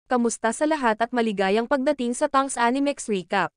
Kamusta sa lahat at maligayang pagdating sa Tongs Animex Recap.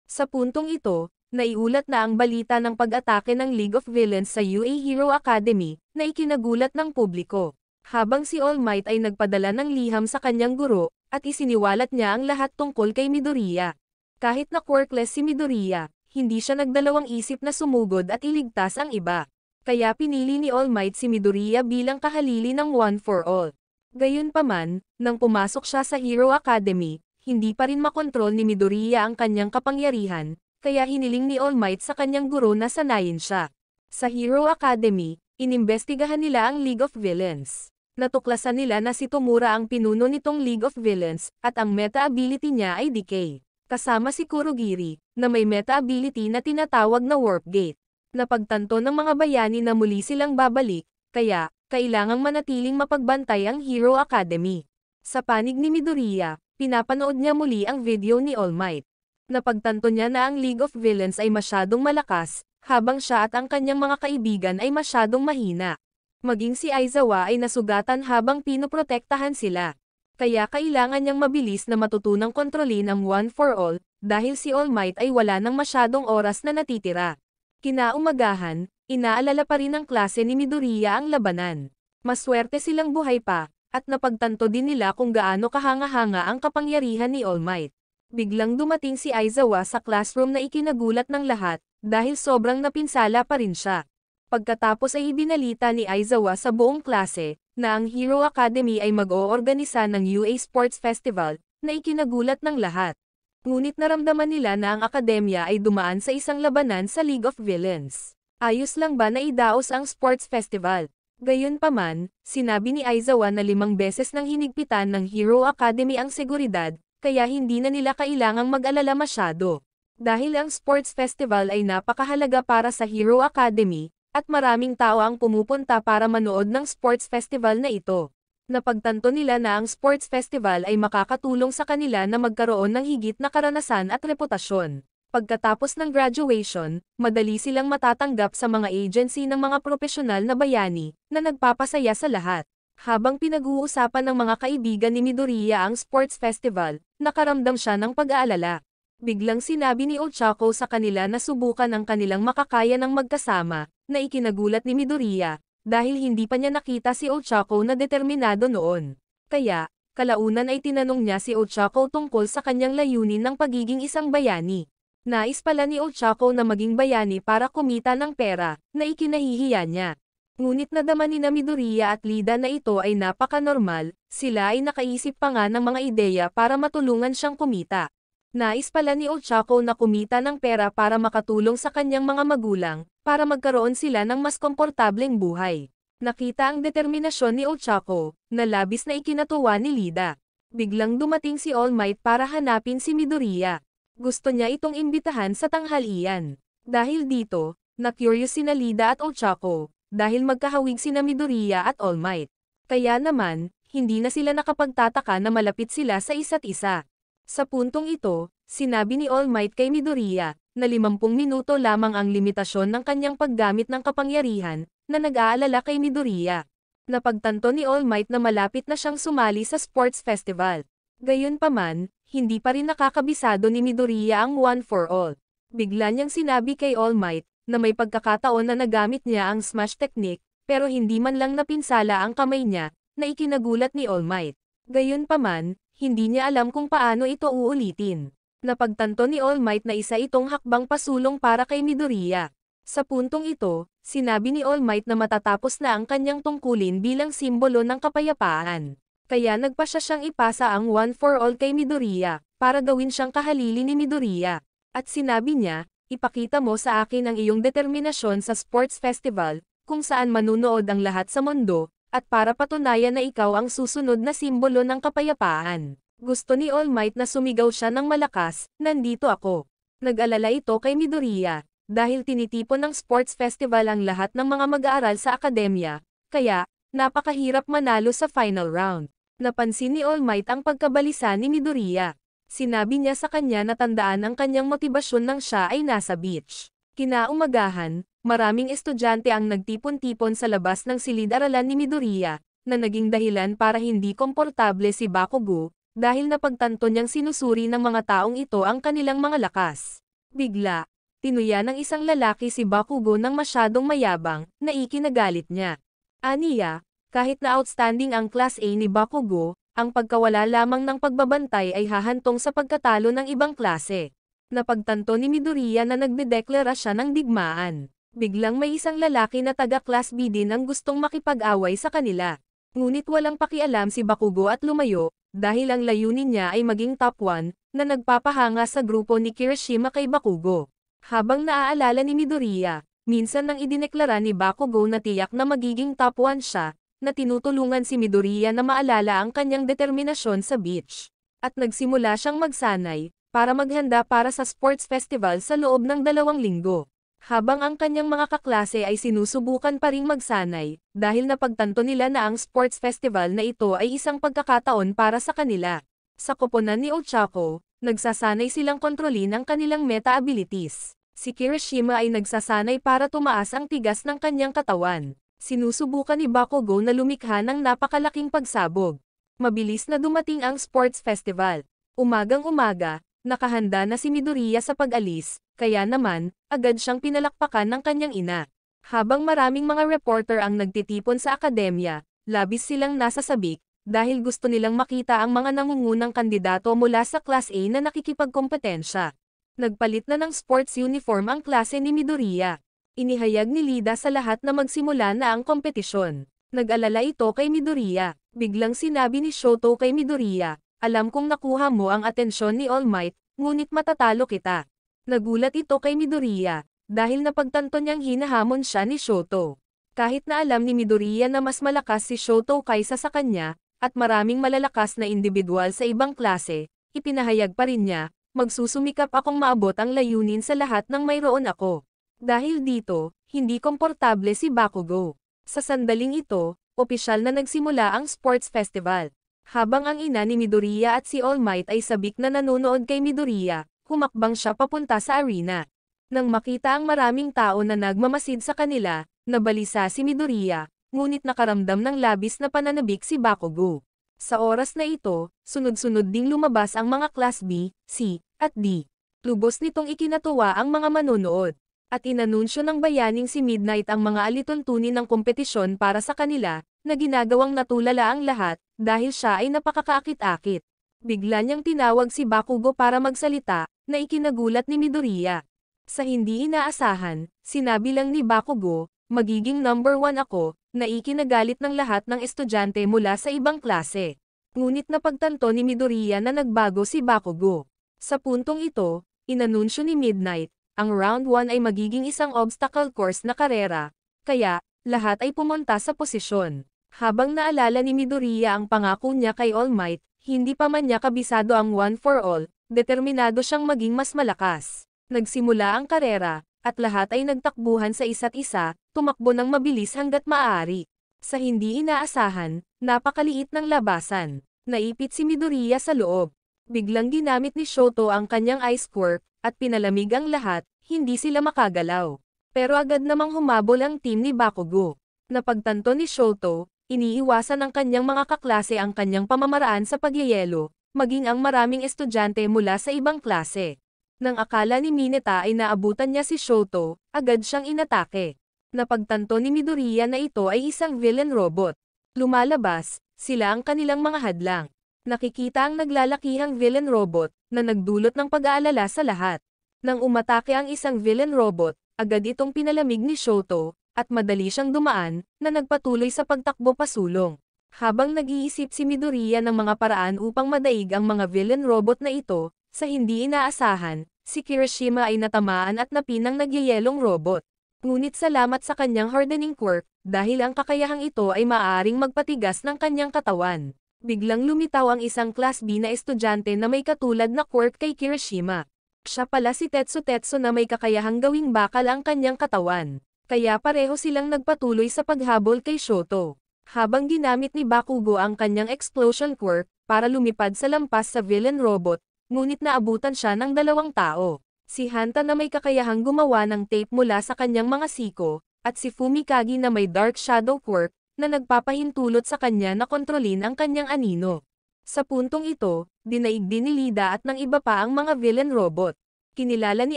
Sa puntong ito, naiulat na ang balita ng pag-atake ng League of Villains sa UA Hero Academy, na ikinagulat ng publiko. Habang si All Might ay nagpadala ng liham sa kanyang guro, at isiniwalat niya ang lahat tungkol kay Midoriya. Kahit na quirkless si Midoriya, hindi siya nagdalawang isip na sumugod at iligtas ang iba. Kaya pinili ni All Might si Midoriya bilang kahalili ng One for All. Gayunpaman, nang pumasok siya sa Hero Academy, hindi pa rin makontrol ni Midoriya ang kanyang kapangyarihan, kaya hiniling ni All Might sa kanyang guro na sanayin siya. Sa Hero Academy, inimbestigahan nila ang League of Villains. Natuklasan nila na si Tomura ang pinuno nitong League of Villains, at ang meta-ability niya ay Decay. Kasama si Kurogiri, na may meta-ability na tinatawag na Warp Gate. Napagtanto ng mga bayani na muli silang babalik, kaya, kailangang manatiling mapagbantay ang Hero Academy. Sa panig ni Midoriya, pinapanood niya muli ang video ni All Might. Napagtanto niya na ang League of Villains ay masyadong malakas, habang siya at ang kanyang mga kaibigan ay masyadong mahina. Maging si Aizawa ay nasugatan habang pinoprotektahan sila. Kaya kailangan niyang mabilis na matutunang kontrolin ang One for All, dahil si All Might ay wala nang masyadong oras na natitira. Kinaumagahan, inaalala pa rin ng klase ni Midoriya ang labanan. Maswerte silang buhay pa, at napagtanto din nila kung gaano kahanga-hanga ang kapangyarihan ni All Might. Biglang dumating si Aizawa sa classroom na ikinagulat ng lahat, dahil sobrang napinsala pa rin siya. Pagkatapos ay ibinalita ni Aizawa sa buong klase, na ang Hero Academy ay mag-oorganisa ng UA Sports Festival, na ikinagulat ng lahat. Ngunit naramdaman nila na ang akademya ay dumaan sa isang labanan sa League of Villains. Ayos lang ba na idaos ang sports festival? Gayunpaman, sinabi ni Aizawa na 5 beses nang hinigpitan ng Hero Academy ang seguridad, kaya hindi na nila kailangang mag-alala masyado. Dahil ang sports festival ay napakahalaga para sa Hero Academy, at maraming tao ang pumupunta para manood ng sports festival na ito. Napagtanto nila na ang sports festival ay makakatulong sa kanila na magkaroon ng higit na karanasan at reputasyon. Pagkatapos ng graduation, madali silang matatanggap sa mga agency ng mga profesional na bayani, na nagpapasaya sa lahat. Habang pinag-uusapan ng mga kaibigan ni Midoriya ang sports festival, nakaramdam siya ng pag-aalala. Biglang sinabi ni Ochako sa kanila na subukan ang kanilang makakaya ng magkasama, na ikinagulat ni Midoriya, dahil hindi pa niya nakita si Ochako na determinado noon. Kaya, kalaunan ay tinanong niya si Ochako tungkol sa kanyang layunin ng pagiging isang bayani. Nais pala ni Ochako na maging bayani para kumita ng pera, na ikinahihiya niya. Ngunit nadama ni Midoriya at Lida na ito ay napaka-normal, sila ay nakaisip pa nga ng mga ideya para matulungan siyang kumita. Nais pala ni Ochako na kumita ng pera para makatulong sa kanyang mga magulang, para magkaroon sila ng mas komportableng buhay. Nakita ang determinasyon ni Ochako, na labis na ikinatuwa ni Lida. Biglang dumating si All Might para hanapin si Midoriya. Gusto niya itong imbitahan sa tanghalian. Dahil dito, na-curious sina Lida at Ochako, dahil magkahawig sina Midoriya at All Might. Kaya naman, hindi na sila nakapagtataka na malapit sila sa isa't isa. Sa puntong ito, sinabi ni All Might kay Midoriya, na 50 minuto lamang ang limitasyon ng kanyang paggamit ng kapangyarihan, na nag-aalala kay Midoriya. Napagtanto ni All Might na malapit na siyang sumali sa sports festival. Gayunpaman, hindi pa rin nakakabisado ni Midoriya ang One for All. Bigla niyang sinabi kay All Might, na may pagkakataon na nagamit niya ang smash technique, pero hindi man lang napinsala ang kamay niya, na ikinagulat ni All Might. Gayunpaman, hindi niya alam kung paano ito uulitin. Napagtanto ni All Might na isa itong hakbang pasulong para kay Midoriya. Sa puntong ito, sinabi ni All Might na matatapos na ang kanyang tungkulin bilang simbolo ng kapayapaan. Kaya nagpasya siyang ipasa ang One for All kay Midoriya, para gawin siyang kahalili ni Midoriya. At sinabi niya, ipakita mo sa akin ang iyong determinasyon sa sports festival, kung saan manunood ang lahat sa mundo, at para patunayan na ikaw ang susunod na simbolo ng kapayapaan. Gusto ni All Might na sumigaw siya ng malakas, nandito ako. Nag-alala ito kay Midoriya, dahil tinitipon ng sports festival ang lahat ng mga mag-aaral sa akademya, kaya, napakahirap manalo sa final round. Napansin ni All Might ang pagkabalisa ni Midoriya. Sinabi niya sa kanya na tandaan ang kanyang motibasyon nang siya ay nasa beach. Kinaumagahan, maraming estudyante ang nagtipon-tipon sa labas ng silid-aralan ni Midoriya, na naging dahilan para hindi komportable si Bakugo, dahil napagtanto niyang sinusuri ng mga taong ito ang kanilang mga lakas. Bigla, tinuya ng isang lalaki si Bakugo ng masyadong mayabang, na ikinagalit niya. Aniya, kahit na outstanding ang Class A ni Bakugo, ang pagkawala lamang ng pagbabantay ay hahantong sa pagkatalo ng ibang klase. Napagtanto ni Midoriya na nagdedeklara siya ng digmaan. Biglang may isang lalaki na taga-Class B din ang gustong makipag-away sa kanila. Ngunit walang pakialam si Bakugo at lumayo, dahil ang layunin niya ay maging top 1, na nagpapahanga sa grupo ni Kirishima kay Bakugo. Habang naaalala ni Midoriya, minsan nang idineklara ni Bakugo na tiyak na magiging top 1 siya, na tinutulungan si Midoriya na maalala ang kanyang determinasyon sa beach. At nagsimula siyang magsanay, para maghanda para sa sports festival sa loob ng 2 linggo. Habang ang kanyang mga kaklase ay sinusubukan pa ring magsanay, dahil napagtanto nila na ang sports festival na ito ay isang pagkakataon para sa kanila. Sa koponan ni Ochako, nagsasanay silang kontrolin ang kanilang meta abilities. Si Kirishima ay nagsasanay para tumaas ang tigas ng kanyang katawan. Sinusubukan ni Bakugo na lumikha ng napakalaking pagsabog. Mabilis na dumating ang sports festival. Umagang-umaga, nakahanda na si Midoriya sa pag-alis, kaya naman, agad siyang pinalakpakan ng kanyang ina. Habang maraming mga reporter ang nagtitipon sa akademya, labis silang nasasabik, dahil gusto nilang makita ang mga nangungunang kandidato mula sa Class A na nakikipagkompetensya. Nagpalit na ng sports uniform ang klase ni Midoriya. Inihayag ni Lida sa lahat na magsimula na ang kompetisyon. Nag-alala ito kay Midoriya. Biglang sinabi ni Shoto kay Midoriya, "Alam kong nakuha mo ang atensyon ni All Might, ngunit matatalo kita." Nagulat ito kay Midoriya, dahil napagtanto niyang hinahamon siya ni Shoto. Kahit na alam ni Midoriya na mas malakas si Shoto kaysa sa kanya, at maraming malalakas na individual sa ibang klase, ipinahayag pa rin niya, "Magsusumikap akong maabot ang layunin sa lahat ng mayroon ako." Dahil dito, hindi komportable si Bakugo. Sa sandaling ito, opisyal na nagsimula ang sports festival. Habang ang ina ni Midoriya at si All Might ay sabik na nanonood kay Midoriya, humakbang siya papunta sa arena. Nang makita ang maraming tao na nagmamasid sa kanila, nabalisa si Midoriya, ngunit nakaramdam ng labis na pananabik si Bakugo. Sa oras na ito, sunod-sunod ding lumabas ang mga Class B, C, at D. Lubos nitong ikinatuwa ang mga manonood. At inanunsyo ng bayaning si Midnight ang mga alituntunin ng kompetisyon para sa kanila, na ginagawang natulala ang lahat, dahil siya ay napakakaakit-akit. Bigla niyang tinawag si Bakugo para magsalita, na ikinagulat ni Midoriya. Sa hindi inaasahan, sinabi lang ni Bakugo, "Magiging number 1 ako," na ikinagalit ng lahat ng estudyante mula sa ibang klase. Ngunit napagtanto ni Midoriya na nagbago si Bakugo. Sa puntong ito, inanunsyo ni Midnight, ang round 1 ay magiging isang obstacle course na karera, kaya, lahat ay pumunta sa posisyon. Habang naalala ni Midoriya ang pangako niya kay All Might, hindi pa man niya kabisado ang one for all, determinado siyang maging mas malakas. Nagsimula ang karera, at lahat ay nagtakbuhan sa isa't isa, tumakbo ng mabilis hanggat maaari. Sa hindi inaasahan, napakaliit ng labasan. Naipit si Midoriya sa loob. Biglang ginamit ni Shoto ang kanyang ice quirk, at pinalamig ang lahat, hindi sila makagalaw. Pero agad namang humabol ang team ni Bakugo. Napagtanto ni Shoto, iniiwasan ng kanyang mga kaklase ang kanyang pamamaraan sa pagyayelo, maging ang maraming estudyante mula sa ibang klase. Nang akala ni Mineta ay naabutan niya si Shoto, agad siyang inatake. Napagtanto ni Midoriya na ito ay isang villain robot. Lumalabas, sila ang kanilang mga hadlang. Nakikita ang naglalakihang villain robot, na nagdulot ng pag-aalala sa lahat. Nang umatake ang isang villain robot, agad itong pinalamig ni Shoto, at madali siyang dumaan, na nagpatuloy sa pagtakbo pasulong. Habang nag-iisip si Midoriya ng mga paraan upang madaig ang mga villain robot na ito, sa hindi inaasahan, si Kirishima ay natamaan at napinang nagyayelong robot. Ngunit salamat sa kanyang hardening quirk, dahil ang kakayahang ito ay maaaring magpatigas ng kanyang katawan. Biglang lumitaw ang isang Class B na estudyante na may katulad na quirk kay Kirishima. Siya pala si Tetsu na may kakayahang gawing bakal ang kanyang katawan. Kaya pareho silang nagpatuloy sa paghabol kay Shoto. Habang ginamit ni Bakugo ang kanyang explosion quirk, para lumipad sa lampas sa villain robot, ngunit naabutan siya ng 2 tao. Si Hanta na may kakayahang gumawa ng tape mula sa kanyang mga siko, at si Fumikage na may dark shadow quirk, na nagpapahintulot sa kanya na kontrolin ang kanyang anino. Sa puntong ito, dinaig din ni Lida at ng iba pa ang mga villain robot. Kinilala ni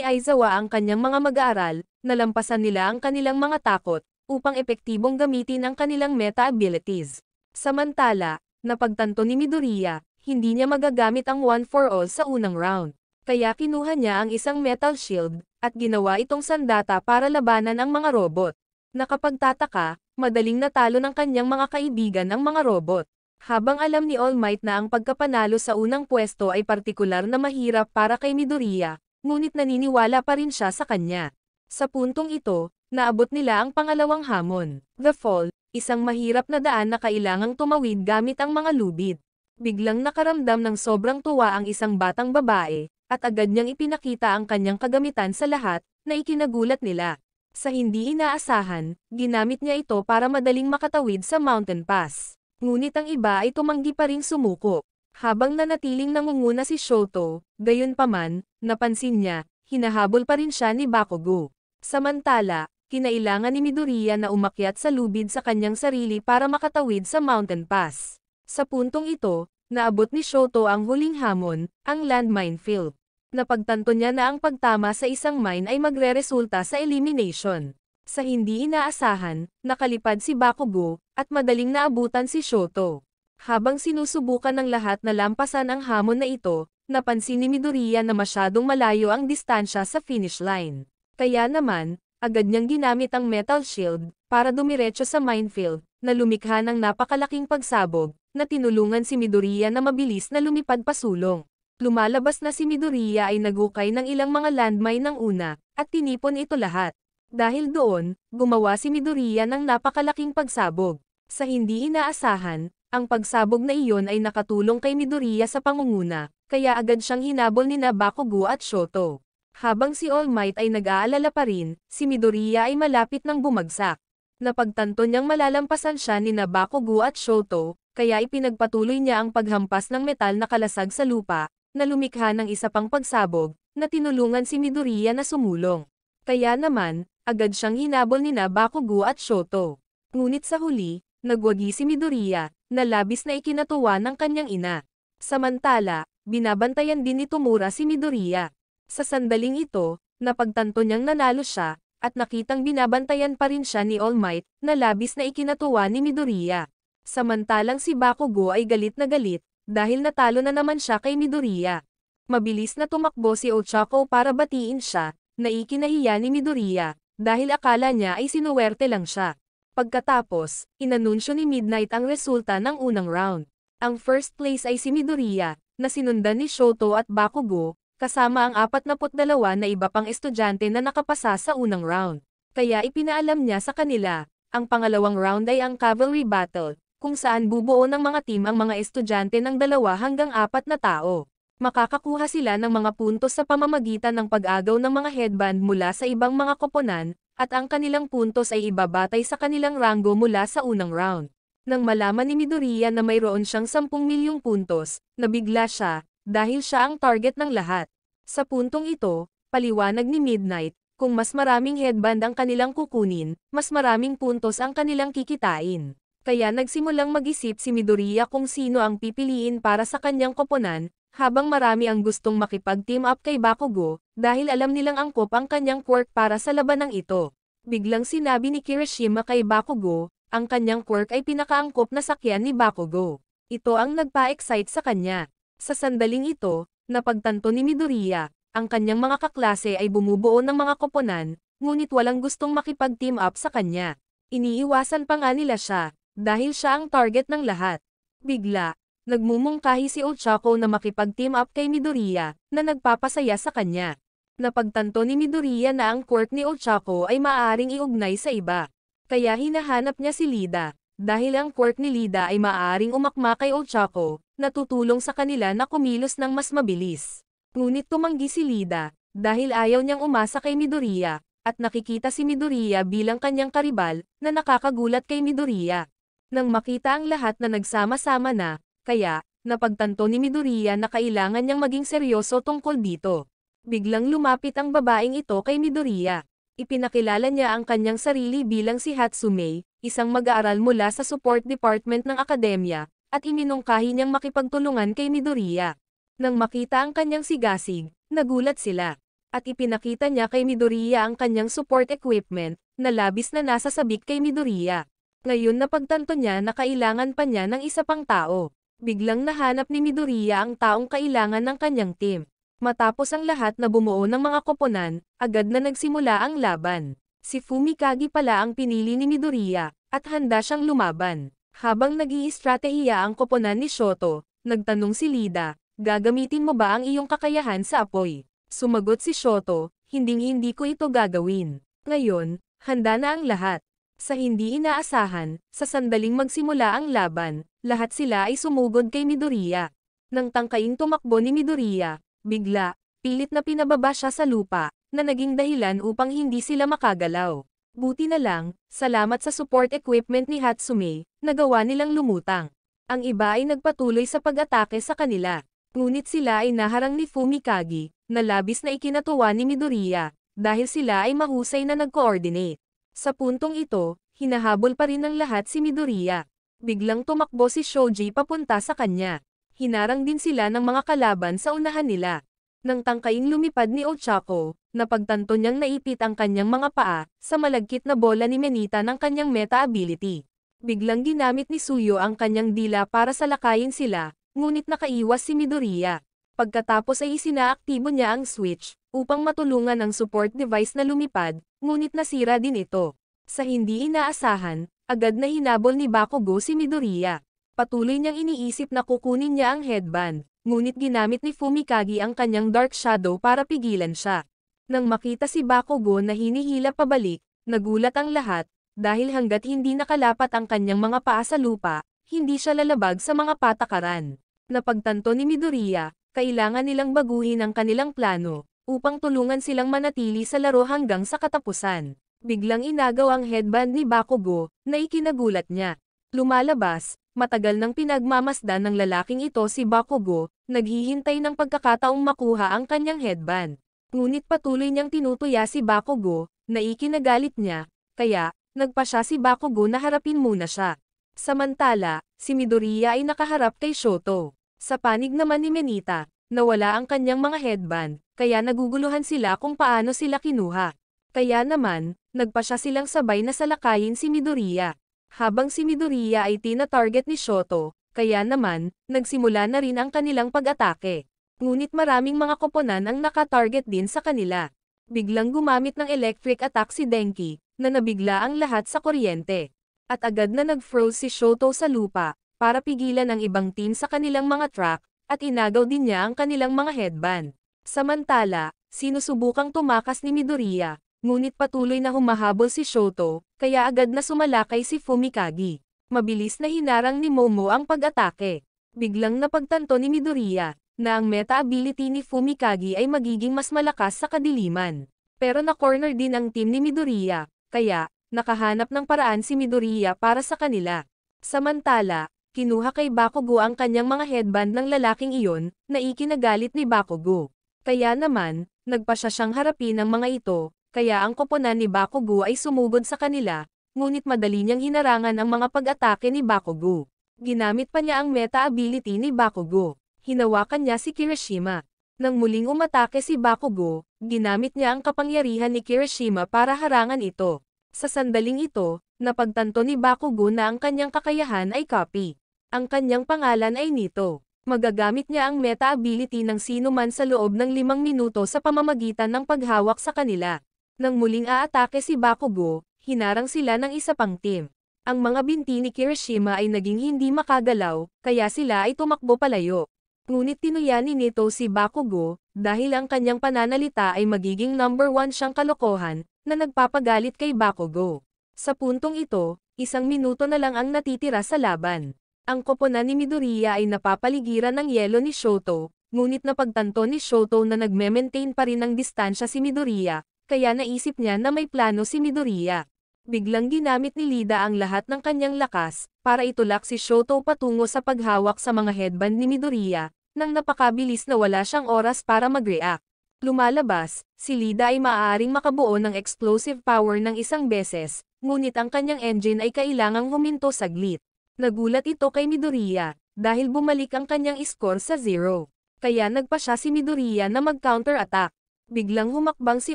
Aizawa ang kanyang mga mag-aaral, nalampasan nila ang kanilang mga takot, upang epektibong gamitin ang kanilang meta-abilities. Samantala, napagtanto ni Midoriya, hindi niya magagamit ang One for All sa unang round. Kaya kinuha niya ang isang metal shield, at ginawa itong sandata para labanan ang mga robot. Nakapagtataka, madaling natalo ng kanyang mga kaibigan ang mga robot. Habang alam ni All Might na ang pagkapanalo sa unang pwesto ay partikular na mahirap para kay Midoriya, ngunit naniniwala pa rin siya sa kanya. Sa puntong ito, naabot nila ang pangalawang hamon, The Fall, isang mahirap na daan na kailangang tumawid gamit ang mga lubid. Biglang nakaramdam ng sobrang tuwa ang isang batang babae, at agad niyang ipinakita ang kanyang kagamitan sa lahat, na ikinagulat nila. Sa hindi inaasahan, ginamit niya ito para madaling makatawid sa mountain pass. Ngunit ang iba ay tumanggi pa ring sumuko. Habang nanatiling nangunguna si Shoto, gayunpaman, napansin niya, hinahabol pa rin siya ni Bakugo. Samantala, kinailangan ni Midoriya na umakyat sa lubid sa kanyang sarili para makatawid sa mountain pass. Sa puntong ito, naabot ni Shoto ang huling hamon, ang landmine field. Napagtanto niya na ang pagtama sa isang mine ay magreresulta sa elimination. Sa hindi inaasahan, nakalipad si Bakugo, at madaling naabutan si Shoto. Habang sinusubukan ng lahat na lampasan ang hamon na ito, napansin ni Midoriya na masyadong malayo ang distansya sa finish line. Kaya naman, agad niyang ginamit ang metal shield, para dumiretso sa minefield, na lumikha ng napakalaking pagsabog, na tinulungan si Midoriya na mabilis na lumipad pasulong. Lumalabas na si Midoriya ay nagukay ng ilang mga landmine ng una, at tinipon ito lahat. Dahil doon, gumawa si Midoriya ng napakalaking pagsabog. Sa hindi inaasahan, ang pagsabog na iyon ay nakatulong kay Midoriya sa pangunguna, kaya agad siyang hinabol ni Bakugo at Shoto. Habang si All Might ay nag-aalala pa rin, si Midoriya ay malapit nang bumagsak. Napagtanto niyang malalampasan siya ni Bakugo at Shoto, kaya ipinagpatuloy niya ang paghampas ng metal na kalasag sa lupa, na lumikha ng isa pang pagsabog, na tinulungan si Midoriya na sumulong. Kaya naman, agad siyang hinabol ni Bakugo at Shoto. Ngunit sa huli, nagwagi si Midoriya, na labis na ikinatuwa ng kanyang ina. Samantala, binabantayan din ni Tomura si Midoriya. Sa sandaling ito, napagtanto niyang nanalo siya, at nakitang binabantayan pa rin siya ni All Might, na labis na ikinatuwa ni Midoriya. Samantalang si Bakugo ay galit na galit, dahil natalo na naman siya kay Midoriya. Mabilis na tumakbo si Ochako para batiin siya, na ikinahiya ni Midoriya, dahil akala niya ay sinuwerte lang siya. Pagkatapos, inanunsyo ni Midnight ang resulta ng unang round. Ang first place ay si Midoriya, na sinundan ni Shoto at Bakugo, kasama ang 42 na iba pang estudyante na nakapasa sa unang round. Kaya ipinaalam niya sa kanila, ang pangalawang round ay ang cavalry battle, kung saan bubuo ng mga team ang mga estudyante ng 2 hanggang 4 na tao. Makakakuha sila ng mga puntos sa pamamagitan ng pag-agaw ng mga headband mula sa ibang mga koponan, at ang kanilang puntos ay ibabatay sa kanilang ranggo mula sa unang round. Nang malaman ni Midoriya na mayroon siyang 10 milyong puntos, nabigla siya, dahil siya ang target ng lahat. Sa puntong ito, paliwanag ni Midnight, kung mas maraming headband ang kanilang kukunin, mas maraming puntos ang kanilang kikitain. Kaya nagsimulang mag-isip si Midoriya kung sino ang pipiliin para sa kanyang koponan, habang marami ang gustong makipag-team up kay Bakugo, dahil alam nilang angkop ang kanyang quirk para sa labanang ito. Biglang sinabi ni Kirishima kay Bakugo, ang kanyang quirk ay pinakaangkop na sakyan ni Bakugo. Ito ang nagpa-excite sa kanya. Sa sandaling ito, napagtanto ni Midoriya, ang kanyang mga kaklase ay bumubuo ng mga koponan, ngunit walang gustong makipag-team up sa kanya. Iniiwasan pa nga nila siya, dahil siya ang target ng lahat. Bigla, nagmumungkahi si Ochako na makipag-team up kay Midoriya, na nagpapasaya sa kanya. Napagtanto ni Midoriya na ang quirk ni Ochako ay maaaring iugnay sa iba. Kaya hinahanap niya si Lida, dahil ang quirk ni Lida ay maaaring umakma kay Ochako, na tutulong sa kanila na kumilos ng mas mabilis. Ngunit tumanggi si Lida, dahil ayaw niyang umasa kay Midoriya, at nakikita si Midoriya bilang kanyang karibal, na nakakagulat kay Midoriya. Nang makita ang lahat na nagsama-sama na, kaya, napagtanto ni Midoriya na kailangan niyang maging seryoso tungkol dito. Biglang lumapit ang babaeng ito kay Midoriya. Ipinakilala niya ang kanyang sarili bilang si Hatsume, isang mag-aaral mula sa support department ng akademya, at iminungkahi niyang makipagtulungan kay Midoriya. Nang makita ang kanyang sigasig, nagulat sila. At ipinakita niya kay Midoriya ang kanyang support equipment, na labis na nasasabik kay Midoriya. Ngayon napagtanto niya na kailangan pa niya ng isa pang tao. Biglang nahanap ni Midoriya ang taong kailangan ng kanyang team. Matapos ang lahat na bumuo ng mga koponan, agad na nagsimula ang laban. Si Fumikage pala ang pinili ni Midoriya, at handa siyang lumaban. Habang nag-iistratehiya ang koponan ni Shoto, nagtanong si Lida, gagamitin mo ba ang iyong kakayahan sa apoy? Sumagot si Shoto, hinding-hindi ko ito gagawin. Ngayon, handa na ang lahat. Sa hindi inaasahan, sa sandaling magsimula ang laban, lahat sila ay sumugod kay Midoriya. Nang tangkaing tumakbo ni Midoriya, bigla, pilit na pinababa siya sa lupa, na naging dahilan upang hindi sila makagalaw. Buti na lang, salamat sa support equipment ni Hatsume, nagawa nilang lumutang. Ang iba ay nagpatuloy sa pag-atake sa kanila. Ngunit sila ay naharang ni Fumikage, na labis na ikinatuwa ni Midoriya, dahil sila ay mahusay na nag-coordinate. Sa puntong ito, hinahabol pa rin ng lahat si Midoriya. Biglang tumakbo si Shoji papunta sa kanya. Hinarang din sila ng mga kalaban sa unahan nila. Nang tangkaing lumipad ni Ochako, napagtanto niyang naipit ang kanyang mga paa sa malagkit na bola ni Menita ng kanyang meta ability. Biglang ginamit ni Suyo ang kanyang dila para salakayin sila, ngunit nakaiwas si Midoriya. Pagkatapos ay isinaaktibo niya ang switch, upang matulungan ang support device na lumipad, ngunit nasira din ito. Sa hindi inaasahan, agad na hinabol ni Bakugo si Midoriya. Patuloy niyang iniisip na kukunin niya ang headband, ngunit ginamit ni Fumikage ang kanyang Dark Shadow para pigilan siya. Nang makita si Bakugo na hinihila pabalik, nagulat ang lahat, dahil hanggat hindi nakalapat ang kanyang mga paa sa lupa, hindi siya lalabag sa mga patakaran. Napagtanto ni Midoriya, kailangan nilang baguhin ang kanilang plano, upang tulungan silang manatili sa laro hanggang sa katapusan. Biglang inagaw ang headband ni Bakugo, na ikinagulat niya. Lumalabas, matagal nang pinagmamasdan ng lalaking ito si Bakugo, naghihintay ng pagkakataong makuha ang kanyang headband. Ngunit patuloy niyang tinutuya si Bakugo, na ikinagalit niya, kaya, nagpa siya si Bakugo na harapin muna siya. Samantala, si Midoriya ay nakaharap kay Shoto. Sa panig naman ni Menita, nawala ang kanyang mga headband, kaya naguguluhan sila kung paano sila kinuha. Kaya naman, nagpa siya silang sabay na salakayin si Midoriya. Habang si Midoriya ay tina-target ni Shoto, kaya naman, nagsimula na rin ang kanilang pag-atake. Ngunit maraming mga koponan ang naka-target din sa kanila. Biglang gumamit ng electric attack si Denki, na nabigla ang lahat sa kuryente. At agad na nag-froze si Shoto sa lupa, para pigilan ang ibang team sa kanilang mga track, at inagaw din niya ang kanilang mga headband. Samantala, sinusubukang tumakas ni Midoriya, ngunit patuloy na humahabol si Shoto, kaya agad na sumalakay si Fumikage. Mabilis na hinarang ni Momo ang pag-atake. Biglang napagtanto ni Midoriya, na ang meta ability ni Fumikage ay magiging mas malakas sa kadiliman. Pero na-corner din ang team ni Midoriya, kaya, nakahanap ng paraan si Midoriya para sa kanila. Samantala, kinuha kay Bakugo ang kanyang mga headband ng lalaking iyon, na ikinagalit ni Bakugo. Kaya naman, nagpa siya siyang harapin ang mga ito, kaya ang koponan ni Bakugo ay sumugod sa kanila, ngunit madali niyang hinarangan ang mga pag-atake ni Bakugo. Ginamit pa niya ang meta ability ni Bakugo. Hinawakan niya si Kirishima. Nang muling umatake si Bakugo, ginamit niya ang kapangyarihan ni Kirishima para harangan ito. Sa sandaling ito, napagtanto ni Bakugo na ang kanyang kakayahan ay copy. Ang kanyang pangalan ay Nito. Magagamit niya ang meta ability ng sino man sa loob ng 5 minuto sa pamamagitan ng paghawak sa kanila. Nang muling aatake si Bakugo, hinarang sila ng isa pang team. Ang mga binti ni Kirishima ay naging hindi makagalaw, kaya sila ay tumakbo palayo. Ngunit tinuya ni Nito si Bakugo, dahil ang kanyang pananalita ay magiging number 1 siyang kalokohan, na nagpapagalit kay Bakugo. Sa puntong ito, 1 minuto na lang ang natitira sa laban. Ang koponan ni Midoriya ay napapaligiran ng yelo ni Shoto, ngunit napagtanto ni Shoto na nagme-maintain pa rin ng distansya si Midoriya, kaya naisip niya na may plano si Midoriya. Biglang ginamit ni Lida ang lahat ng kanyang lakas, para itulak si Shoto patungo sa paghawak sa mga headband ni Midoriya, nang napakabilis na wala siyang oras para mag-react. lumalabas, si Lida ay maaaring makabuo ng explosive power ng isang beses, ngunit ang kanyang engine ay kailangang huminto saglit. Nagulat ito kay Midoriya, dahil bumalik ang kanyang score sa 0. Kaya nagpa siya si Midoriya na mag-counter-attack. Biglang humakbang si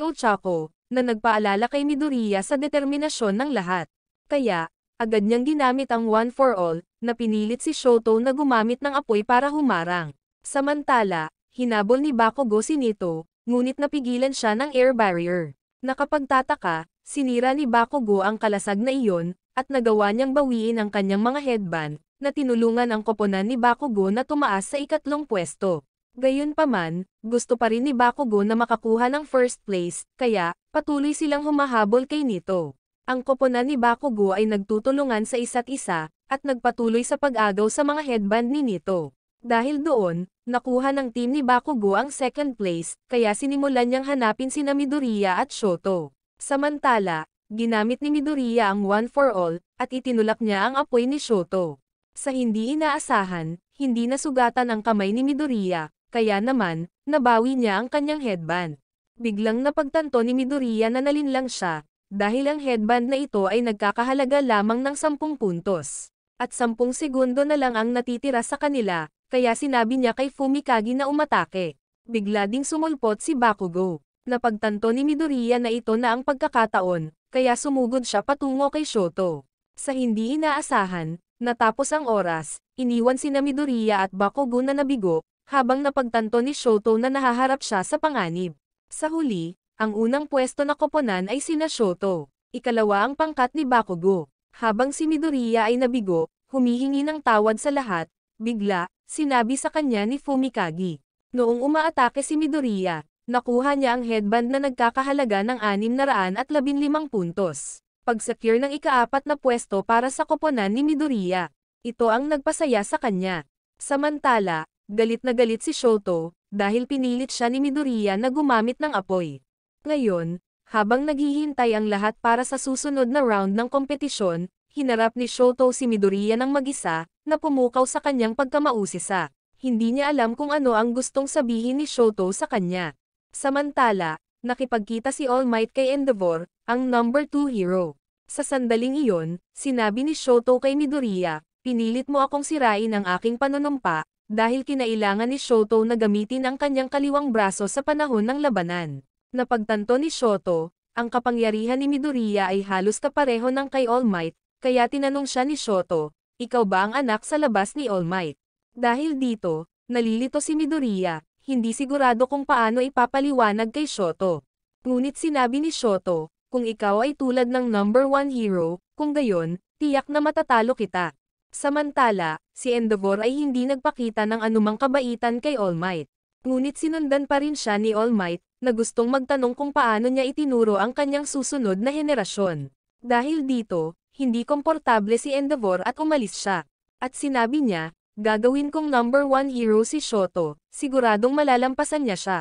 Ochako, na nagpaalala kay Midoriya sa determinasyon ng lahat. Kaya, agad niyang ginamit ang One for All, na pinilit si Shoto na gumamit ng apoy para humarang. Samantala, hinabol ni Bakugo si Nito, ngunit napigilan siya ng air barrier. Nakapagtataka, sinira ni Bakugo ang kalasag na iyon, at nagawa niyang bawiin ang kanyang mga headband, na tinulungan ang koponan ni Bakugo na tumaas sa ikatlong pwesto. Gayunpaman, gusto pa rin ni Bakugo na makakuha ng first place, kaya, patuloy silang humahabol kay Nito. Ang koponan ni Bakugo ay nagtutulungan sa isa't isa, at nagpatuloy sa pag-agaw sa mga headband ni Nito. Dahil doon, nakuha ng team ni Bakugo ang second place, kaya sinimulan niyang hanapin sina Midoriya at Shoto. Samantala, ginamit ni Midoriya ang One for All, at itinulak niya ang apoy ni Shoto. Sa hindi inaasahan, hindi nasugatan ang kamay ni Midoriya, kaya naman, nabawi niya ang kanyang headband. Biglang napagtanto ni Midoriya na nalinlang siya, dahil ang headband na ito ay nagkakahalaga lamang ng 10 puntos. At 10 segundo na lang ang natitira sa kanila, kaya sinabi niya kay Fumikage na umatake. Bigla ding sumulpot si Bakugo. Napagtanto ni Midoriya na ito na ang pagkakataon, kaya sumugod siya patungo kay Shoto. Sa hindi inaasahan, natapos ang oras, iniwan sina Midoriya at Bakugo na nabigo, habang napagtanto ni Shoto na nahaharap siya sa panganib. Sa huli, ang unang pwesto na koponan ay sina Shoto. Ikalawa ang pangkat ni Bakugo. Habang si Midoriya ay nabigo, humihingi ng tawad sa lahat, bigla, sinabi sa kanya ni Fumikage. Noong umaatake si Midoriya, nakuha niya ang headband na nagkakahalaga ng 615 puntos. Pag-secure ng ika-4 na pwesto para sa koponan ni Midoriya. Ito ang nagpasaya sa kanya. Samantala, galit na galit si Shoto, dahil pinilit siya ni Midoriya na gumamit ng apoy. Ngayon, habang naghihintay ang lahat para sa susunod na round ng kompetisyon, hinarap ni Shoto si Midoriya ng mag-isa, na pumukaw sa kanyang pagkamausisa. Hindi niya alam kung ano ang gustong sabihin ni Shoto sa kanya. Samantala, nakipagkita si All Might kay Endeavor, ang number 2 hero. Sa sandaling iyon, sinabi ni Shoto kay Midoriya, pinilit mo akong sirain ang aking panunumpa, dahil kinailangan ni Shoto na gamitin ang kanyang kaliwang braso sa panahon ng labanan. Napagtanto ni Shoto, ang kapangyarihan ni Midoriya ay halos kapareho ng kay All Might, kaya tinanong siya ni Shoto, ikaw ba ang anak sa labas ni All Might? Dahil dito, nalilito si Midoriya, hindi sigurado kung paano ipapaliwanag kay Shoto. Ngunit sinabi ni Shoto, kung ikaw ay tulad ng number 1 hero, kung gayon, tiyak na matatalo kita. Samantala, si Endeavor ay hindi nagpakita ng anumang kabaitan kay All Might. Ngunit sinundan pa rin siya ni All Might, na gustong magtanong kung paano niya itinuro ang kanyang susunod na henerasyon. Dahil dito, hindi komportable si Endeavor at umalis siya. At sinabi niya, gagawin kong number 1 hero si Shoto, siguradong malalampasan niya siya.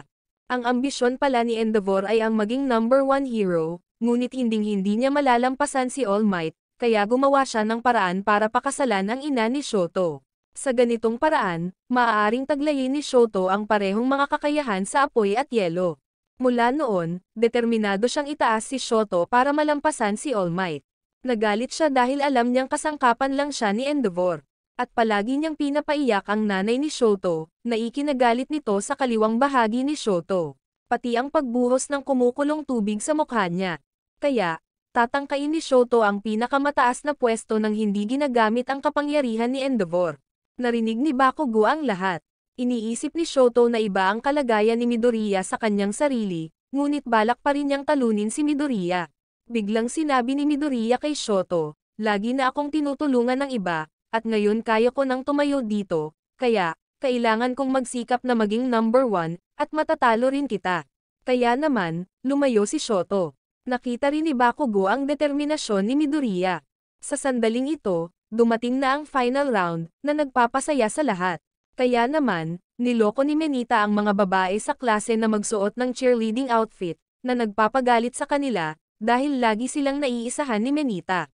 Ang ambisyon pala ni Endeavor ay ang maging number 1 hero, ngunit hindi niya malalampasan si All Might, kaya gumawa siya ng paraan para pakasalan ang ina ni Shoto. Sa ganitong paraan, maaaring taglayin ni Shoto ang parehong mga kakayahan sa apoy at yelo. Mula noon, determinado siyang itaas si Shoto para malampasan si All Might. Nagalit siya dahil alam niyang kasangkapan lang siya ni Endeavor. At palagi niyang pinapaiyak ang nanay ni Shoto, na ikinagalit nito sa kaliwang bahagi ni Shoto. Pati ang pagbuhos ng kumukulong tubig sa mukha niya. Kaya, tatangkain ni Shoto ang pinakamataas na pwesto nang hindi ginagamit ang kapangyarihan ni Endeavor. Narinig ni Bakugo ang lahat. Iniisip ni Shoto na iba ang kalagayan ni Midoriya sa kanyang sarili, ngunit balak pa rin niyang talunin si Midoriya. Biglang sinabi ni Midoriya kay Shoto, lagi na akong tinutulungan ng iba, at ngayon kaya ko nang tumayo dito, kaya, kailangan kong magsikap na maging number 1, at matatalo rin kita. Kaya naman, lumayo si Shoto. Nakita rin ni Bakugo ang determinasyon ni Midoriya. Sa sandaling ito, dumating na ang final round, na nagpapasaya sa lahat. Kaya naman, niloko ni Menita ang mga babae sa klase na magsuot ng cheerleading outfit, na nagpapagalit sa kanila, dahil lagi silang naiisahan ni Menita.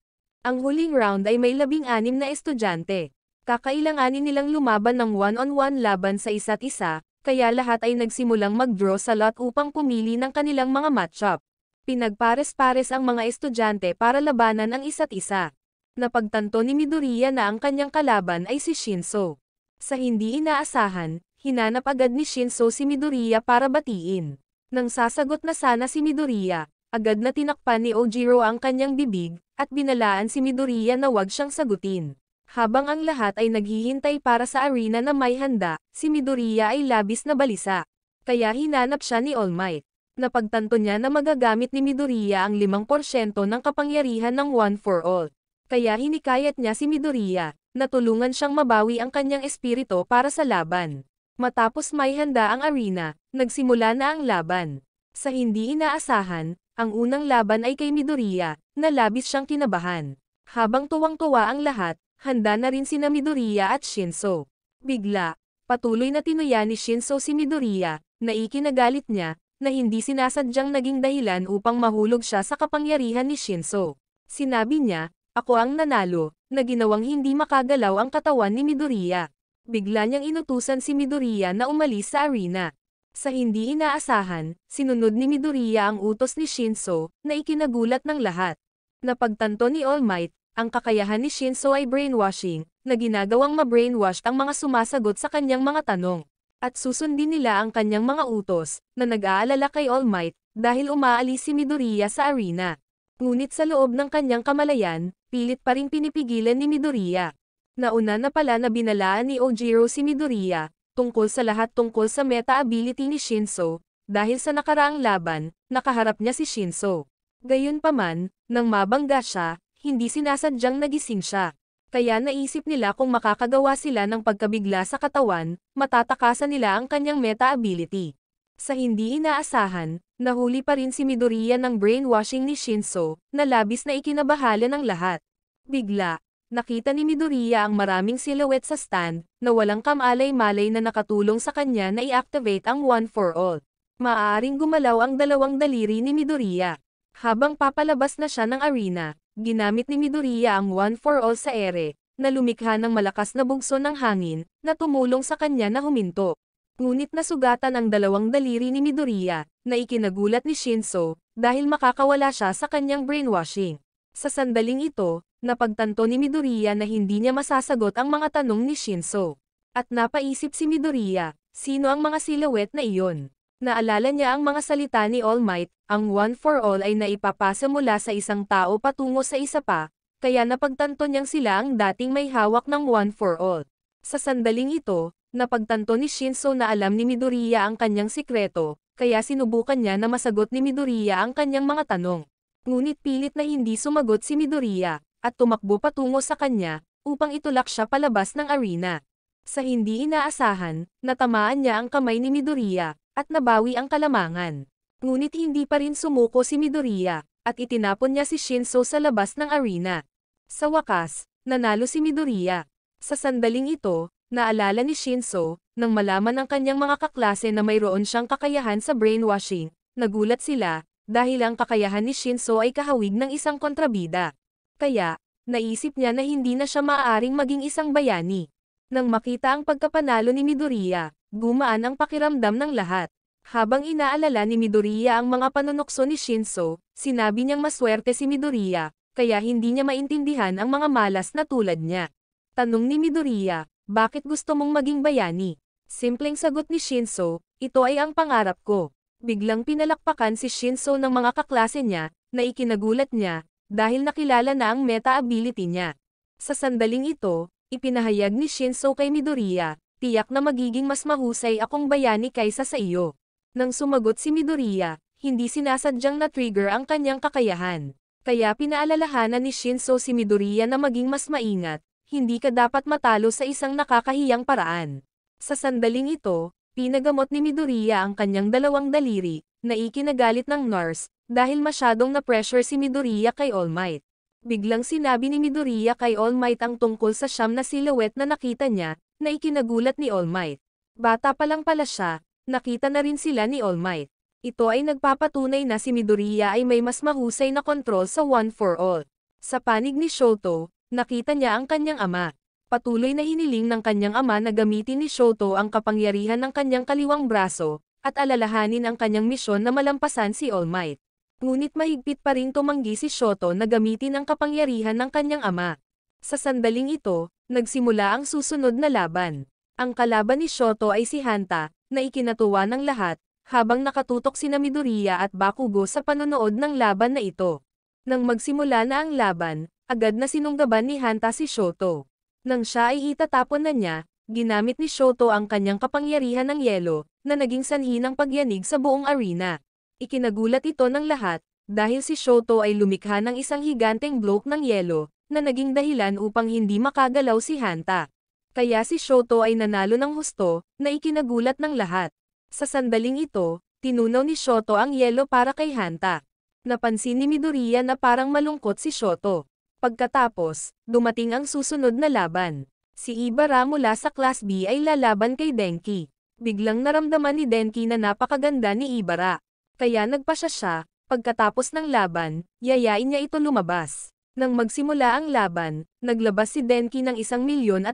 Ang huling round ay may 16 na estudyante. Kakailanganin nilang lumaban ng one-on-one laban sa isa't isa, kaya lahat ay nagsimulang mag-draw sa lot upang pumili ng kanilang mga matchup. Pinagpares-pares ang mga estudyante para labanan ang isa't isa. Napagtanto ni Midoriya na ang kanyang kalaban ay si Shinso. Sa hindi inaasahan, hinanap agad ni Shinso si Midoriya para batiin. Nang sasagot na sana si Midoriya, agad na tinakpan ni Ojiro ang kanyang bibig, at binalaan si Midoriya na wag siyang sagutin. Habang ang lahat ay naghihintay para sa arena na may handa, si Midoriya ay labis na balisa. Kaya hinanap siya ni All Might. Napagtanto niya na magagamit ni Midoriya ang 5% ng kapangyarihan ng One for All. Kaya hinikayat niya si Midoriya, na tulungan siyang mabawi ang kanyang espirito para sa laban. Matapos may handa ang arena, nagsimula na ang laban. Sa hindi inaasahan, ang unang laban ay kay Midoriya, na labis siyang kinabahan. Habang tuwang-tuwa ang lahat, handa na rin sina Midoriya at Shinso. Bigla, patuloy na tinuya ni Shinso si Midoriya, na ikinagalit niya, na hindi sinasadyang naging dahilan upang mahulog siya sa kapangyarihan ni Shinso. Sinabi niya, "Ako ang nanalo," na ginawang hindi makagalaw ang katawan ni Midoriya. Bigla niyang inutusan si Midoriya na umalis sa arena. Sa hindi inaasahan, sinunod ni Midoriya ang utos ni Shinso, na ikinagulat ng lahat. Napagtanto ni All Might, ang kakayahan ni Shinso ay brainwashing, na ginagawang ma-brainwash ang mga sumasagot sa kanyang mga tanong. At susundin nila ang kanyang mga utos, na nag-aalala kay All Might, dahil umaalis si Midoriya sa arena. Ngunit sa loob ng kanyang kamalayan, pilit pa ring pinipigilan ni Midoriya. Nauna na pala na binalaan ni Ojiro si Midoriya, tungkol sa lahat tungkol sa meta-ability ni Shinso, dahil sa nakaraang laban, nakaharap niya si Shinso. Gayunpaman, nang mabangga siya, hindi sinasadyang nagising siya. Kaya naisip nila kung makakagawa sila ng pagkabigla sa katawan, matatakasan nila ang kanyang meta-ability. Sa hindi inaasahan, nahuli pa rin si Midoriya ng brainwashing ni Shinso, na labis na ikinabahala ng lahat. Bigla, nakita ni Midoriya ang maraming silhouette sa stand, na walang kamalay-malay na nakatulong sa kanya na i-activate ang One for All. Maaaring gumalaw ang dalawang daliri ni Midoriya. Habang papalabas na siya ng arena, ginamit ni Midoriya ang One for All sa ere, na lumikha ng malakas na bugso ng hangin, na tumulong sa kanya na huminto. Ngunit nasugatan ang dalawang daliri ni Midoriya, na ikinagulat ni Shinso, dahil makakawala siya sa kanyang brainwashing. Sa sandaling ito, napagtanto ni Midoriya na hindi niya masasagot ang mga tanong ni Shinso. At napaisip si Midoriya, sino ang mga silhouette na iyon? Naalala niya ang mga salita ni All Might, ang One for All ay naipapasa mula sa isang tao patungo sa isa pa, kaya napagtanto niyang sila ang dating may hawak ng One for All. Sa sandaling ito, napagtanto ni Shinso na alam ni Midoriya ang kanyang sikreto, kaya sinubukan niya na masagot ni Midoriya ang kanyang mga tanong. Ngunit pilit na hindi sumagot si Midoriya, at tumakbo patungo sa kanya, upang itulak siya palabas ng arena. Sa hindi inaasahan, natamaan niya ang kamay ni Midoriya, at nabawi ang kalamangan. Ngunit hindi pa rin sumuko si Midoriya, at itinapon niya si Shinso sa labas ng arena. Sa wakas, nanalo si Midoriya. Sa sandaling ito, naalala ni Shinso, nang malaman ng kanyang mga kaklase na mayroon siyang kakayahan sa brainwashing, nagulat sila, dahil ang kakayahan ni Shinso ay kahawig ng isang kontrabida. Kaya, naisip niya na hindi na siya maaaring maging isang bayani. Nang makita ang pagkapanalo ni Midoriya, gumaan ang pakiramdam ng lahat. Habang inaalala ni Midoriya ang mga panunukso ni Shinso, sinabi niyang maswerte si Midoriya, kaya hindi niya maintindihan ang mga malas na tulad niya. Tanong ni Midoriya, bakit gusto mong maging bayani? Simpleng sagot ni Shinso, ito ay ang pangarap ko. Biglang pinalakpakan si Shinso ng mga kaklase niya, na ikinagulat niya, dahil nakilala na ang meta-ability niya. Sa sandaling ito, ipinahayag ni Shinso kay Midoriya, tiyak na magiging mas mahusay akong bayani kaysa sa iyo. Nang sumagot si Midoriya, hindi sinasadyang na-trigger ang kanyang kakayahan. Kaya pinaalalahanan ni Shinso si Midoriya na maging mas maingat, hindi ka dapat matalo sa isang nakakahiyang paraan. Sa sandaling ito, pinagamot ni Midoriya ang kanyang dalawang daliri, na ikinagalit ng nurse, dahil masyadong na-pressure si Midoriya kay All Might. Biglang sinabi ni Midoriya kay All Might ang tungkol sa siyam na silhouette na nakita niya, na ikinagulat ni All Might. Bata pa lang pala siya, nakita na rin sila ni All Might. Ito ay nagpapatunay na si Midoriya ay may mas mahusay na kontrol sa One for All. Sa panig ni Shoto, nakita niya ang kanyang ama. Patuloy na hiniling ng kanyang ama na gamitin ni Shoto ang kapangyarihan ng kanyang kaliwang braso, at alalahanin ang kanyang misyon na malampasan si All Might. Ngunit mahigpit pa ring tumanggi si Shoto na gamitin ang kapangyarihan ng kanyang ama. Sa sandaling ito, nagsimula ang susunod na laban. Ang kalaban ni Shoto ay si Hanta, na ikinatuwa ng lahat, habang nakatutok sina Midoriya at Bakugo sa panonood ng laban na ito. Nang magsimula na ang laban, agad na sinunggaban ni Hanta si Shoto. Nang siya ay itatapon na niya, ginamit ni Shoto ang kanyang kapangyarihan ng yelo, na naging sanhi ng pagyanig sa buong arena. Ikinagulat ito ng lahat, dahil si Shoto ay lumikha ng isang higanteng bloke ng yelo, na naging dahilan upang hindi makagalaw si Hanta. Kaya si Shoto ay nanalo ng husto, na ikinagulat ng lahat. Sa sandaling ito, tinunaw ni Shoto ang yelo para kay Hanta. Napansin ni Midoriya na parang malungkot si Shoto. Pagkatapos, dumating ang susunod na laban. Si Ibara mula sa Class B ay lalaban kay Denki. Biglang naramdaman ni Denki na napakaganda ni Ibara. Kaya nagpasya siya, pagkatapos ng laban, yayain niya ito lumabas. Nang magsimula ang laban, naglabas si Denki ng 1,300,000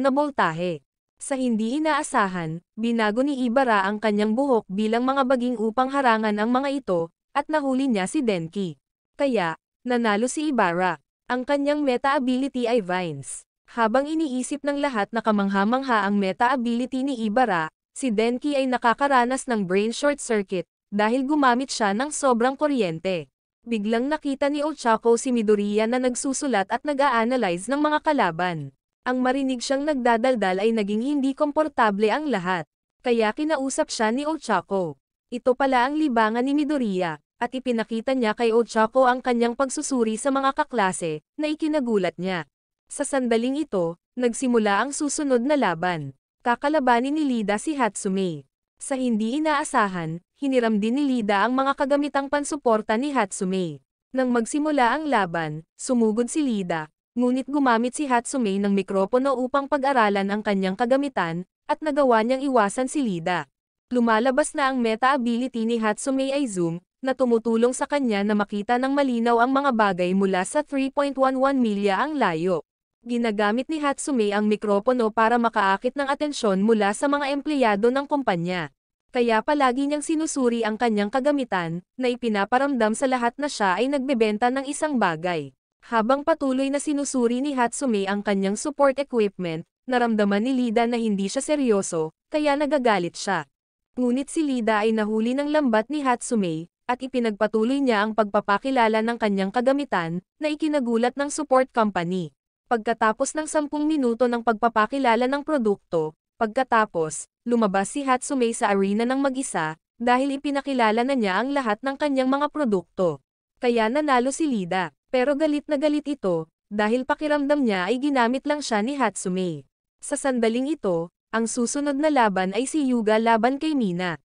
na boltahe. Sa hindi inaasahan, binago ni Ibara ang kanyang buhok bilang mga baging upang harangan ang mga ito, at nahuli niya si Denki. Kaya, nanalo si Ibara. Ang kanyang meta ability ay Vines. Habang iniisip ng lahat na kamangha-mangha ang meta ability ni Ibara, si Denki ay nakakaranas ng brain short circuit, dahil gumamit siya ng sobrang kuryente. Biglang nakita ni Ochako si Midoriya na nagsusulat at nag-a-analyze ng mga kalaban. Ang marinig siyang nagdadaldal ay naging hindi komportable ang lahat. Kaya kinausap siya ni Ochako. Ito pala ang libangan ni Midoriya, at ipinakita niya kay Ochako ang kanyang pagsusuri sa mga kaklase, na ikinagulat niya. Sa sandaling ito, nagsimula ang susunod na laban. Kakalabanin ni Lida si Hatsume. Sa hindi inaasahan, hiniram din ni Lida ang mga kagamitang pansuporta ni Hatsume. Nang magsimula ang laban, sumugod si Lida, ngunit gumamit si Hatsume ng mikropono upang pag-aralan ang kanyang kagamitan, at nagawa niyang iwasan si Lida. Lumalabas na ang meta ability ni Hatsume ay Zoom, na tumutulong sa kanya na makita ng malinaw ang mga bagay mula sa 3.11 milya ang layo. Ginagamit ni Hatsume ang mikropono para makaakit ng atensyon mula sa mga empleyado ng kumpanya. Kaya palagi niyang sinusuri ang kanyang kagamitan, na ipinaparamdam sa lahat na siya ay nagbebenta ng isang bagay. Habang patuloy na sinusuri ni Hatsume ang kanyang support equipment, naramdaman ni Lida na hindi siya seryoso, kaya nagagalit siya. Ngunit si Lida ay nahuli ng lambat ni Hatsume, at ipinagpatuloy niya ang pagpapakilala ng kanyang kagamitan, na ikinagulat ng support company. Pagkatapos ng 10 minuto ng pagpapakilala ng produkto, pagkatapos, lumabas si Hatsume sa arena ng mag-isa, dahil ipinakilala na niya ang lahat ng kanyang mga produkto. Kaya nanalo si Lida, pero galit na galit ito, dahil pakiramdam niya ay ginamit lang siya ni Hatsume. Sa sandaling ito, ang susunod na laban ay si Yuga laban kay Mina.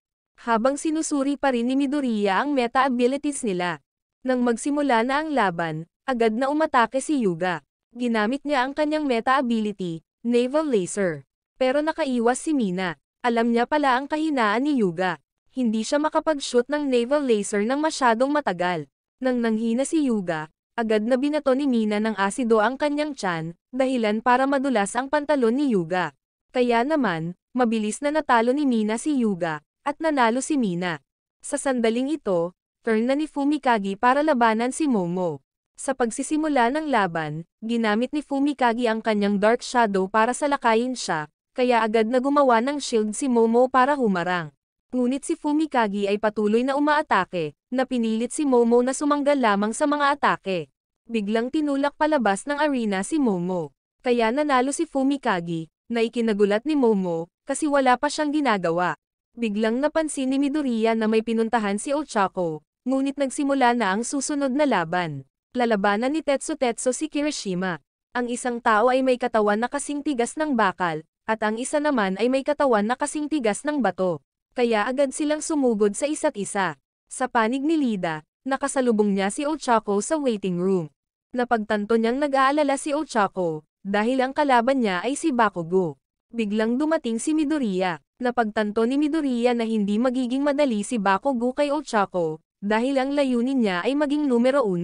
Habang sinusuri pa rin ni Midoriya ang meta abilities nila. Nang magsimula na ang laban, agad na umatake si Yuga. Ginamit niya ang kanyang meta ability, Naval Laser. Pero nakaiwas si Mina. Alam niya pala ang kahinaan ni Yuga. Hindi siya makapag-shoot ng Naval Laser ng masyadong matagal. Nang nanghina si Yuga, agad na binato ni Mina ng asido ang kanyang tiyan, dahilan para madulas ang pantalon ni Yuga. Kaya naman, mabilis na natalo ni Mina si Yuga, at nanalo si Mina. Sa sandaling ito, turn na ni Fumikage para labanan si Momo. Sa pagsisimula ng laban, ginamit ni Fumikage ang kanyang Dark Shadow para salakayin siya, kaya agad na gumawa ng shield si Momo para humarang. Ngunit si Fumikage ay patuloy na umaatake, na pinilit si Momo na sumanggal lamang sa mga atake. Biglang tinulak palabas ng arena si Momo. Kaya nanalo si Fumikage, na ikinagulat ni Momo, kasi wala pa siyang ginagawa. Biglang napansin ni Midoriya na may pinuntahan si Ochako, ngunit nagsimula na ang susunod na laban. Lalabanan ni Tetsu si Kirishima. Ang isang tao ay may katawan na kasing tigas ng bakal, at ang isa naman ay may katawan na kasing tigas ng bato. Kaya agad silang sumugod sa isa't isa. Sa panig ni Lida, nakasalubong niya si Ochako sa waiting room. Napagtanto niyang nag-aalala si Ochako, dahil ang kalaban niya ay si Bakugo. Biglang dumating si Midoriya. Napagtanto ni Midoriya na hindi magiging madali si Bakugo kay Ochako, dahil ang layunin niya ay maging numero 1.